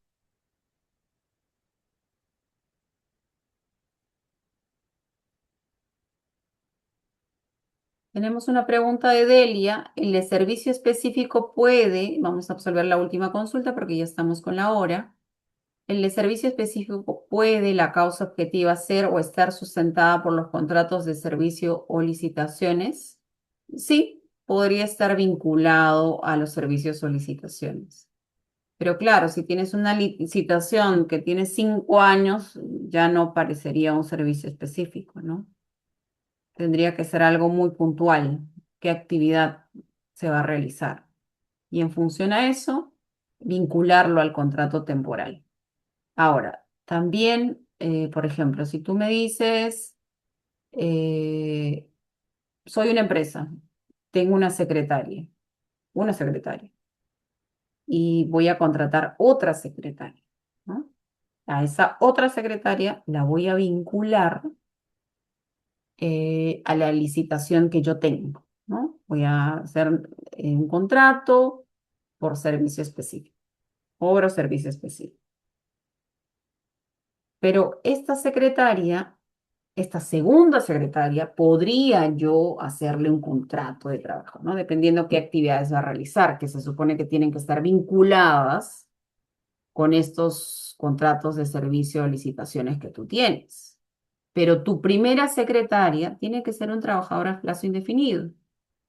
tenemos una pregunta de Delia. ¿El de servicio específico puede, vamos a absolver la última consulta porque ya estamos con la hora. ¿El de servicio específico puede la causa objetiva ser o estar sustentada por los contratos de servicio o licitaciones? Sí, podría estar vinculado a los servicios o licitaciones. Pero claro, si tienes una licitación que tiene 5 años, ya no parecería un servicio específico, ¿no? Tendría que ser algo muy puntual, qué actividad se va a realizar. Y en función a eso, vincularlo al contrato temporal. Ahora, también, por ejemplo, si tú me dices, eh, soy una empresa, tengo una secretaria, y voy a contratar otra secretaria, ¿no? A esa otra secretaria la voy a vincular a la licitación que yo tengo, ¿no? Voy a hacer un contrato por servicio específico, obra o servicio específico. Pero esta segunda secretaria, podría yo hacerle un contrato de trabajo, ¿no? Dependiendo qué actividades va a realizar, que se supone que tienen que estar vinculadas con estos contratos de servicio o licitaciones que tú tienes. Pero tu primera secretaria tiene que ser un trabajador a plazo indefinido,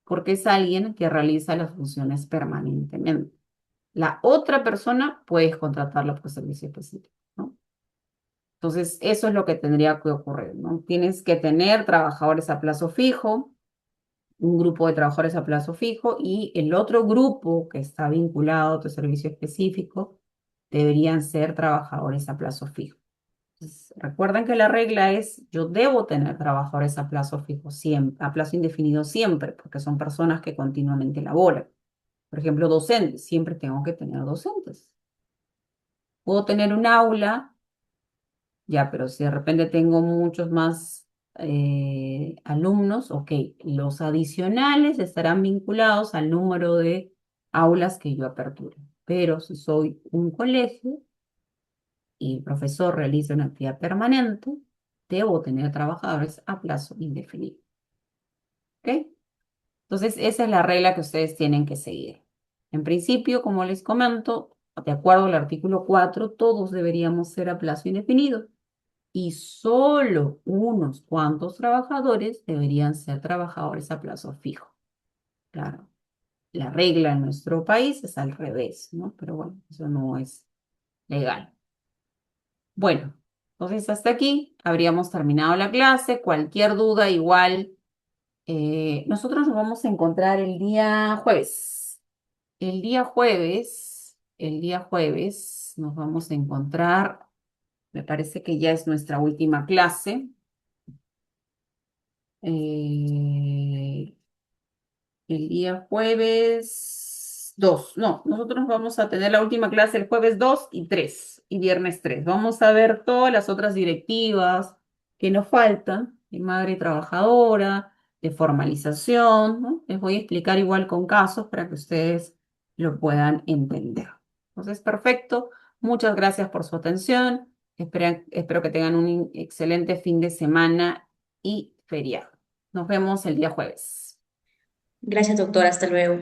porque es alguien que realiza las funciones permanentemente. La otra persona puedes contratarla por servicio específico, ¿no? Entonces, eso es lo que tendría que ocurrir, ¿no? Tienes que tener trabajadores a plazo fijo, un grupo de trabajadores a plazo fijo y el otro grupo que está vinculado a tu servicio específico deberían ser trabajadores a plazo fijo. Entonces, recuerden que la regla es, yo debo tener trabajadores a plazo fijo siempre, a plazo indefinido siempre, porque son personas que continuamente laboran. Por ejemplo, docentes, siempre tengo que tener docentes. Puedo tener un aula, ya, pero si de repente tengo muchos más alumnos, ok, los adicionales estarán vinculados al número de aulas que yo aperture. Pero si soy un colegio y el profesor realiza una actividad permanente, debo tener trabajadores a plazo indefinido. ¿Ok? Entonces, esa es la regla que ustedes tienen que seguir. En principio, como les comento, de acuerdo al artículo 4, todos deberíamos ser a plazo indefinido. y solo unos cuantos trabajadores deberían ser trabajadores a plazo fijo. Claro, la regla en nuestro país es al revés, ¿no? Pero bueno, eso no es legal. Bueno, entonces hasta aquí habríamos terminado la clase. Cualquier duda, igual, nosotros nos vamos a encontrar el día jueves. El día jueves nos vamos a encontrar, me parece que ya es nuestra última clase. Eh, el día jueves 2, no, nosotros vamos a tener la última clase el jueves 2 y 3 y viernes 3. Vamos a ver todas las otras directivas que nos faltan, de madre trabajadora, de formalización, ¿no? Les voy a explicar igual con casos para que ustedes lo puedan entender. Entonces, perfecto. Muchas gracias por su atención. Espero que tengan un excelente fin de semana y feriado. Nos vemos el día jueves. Gracias, doctora. Hasta luego.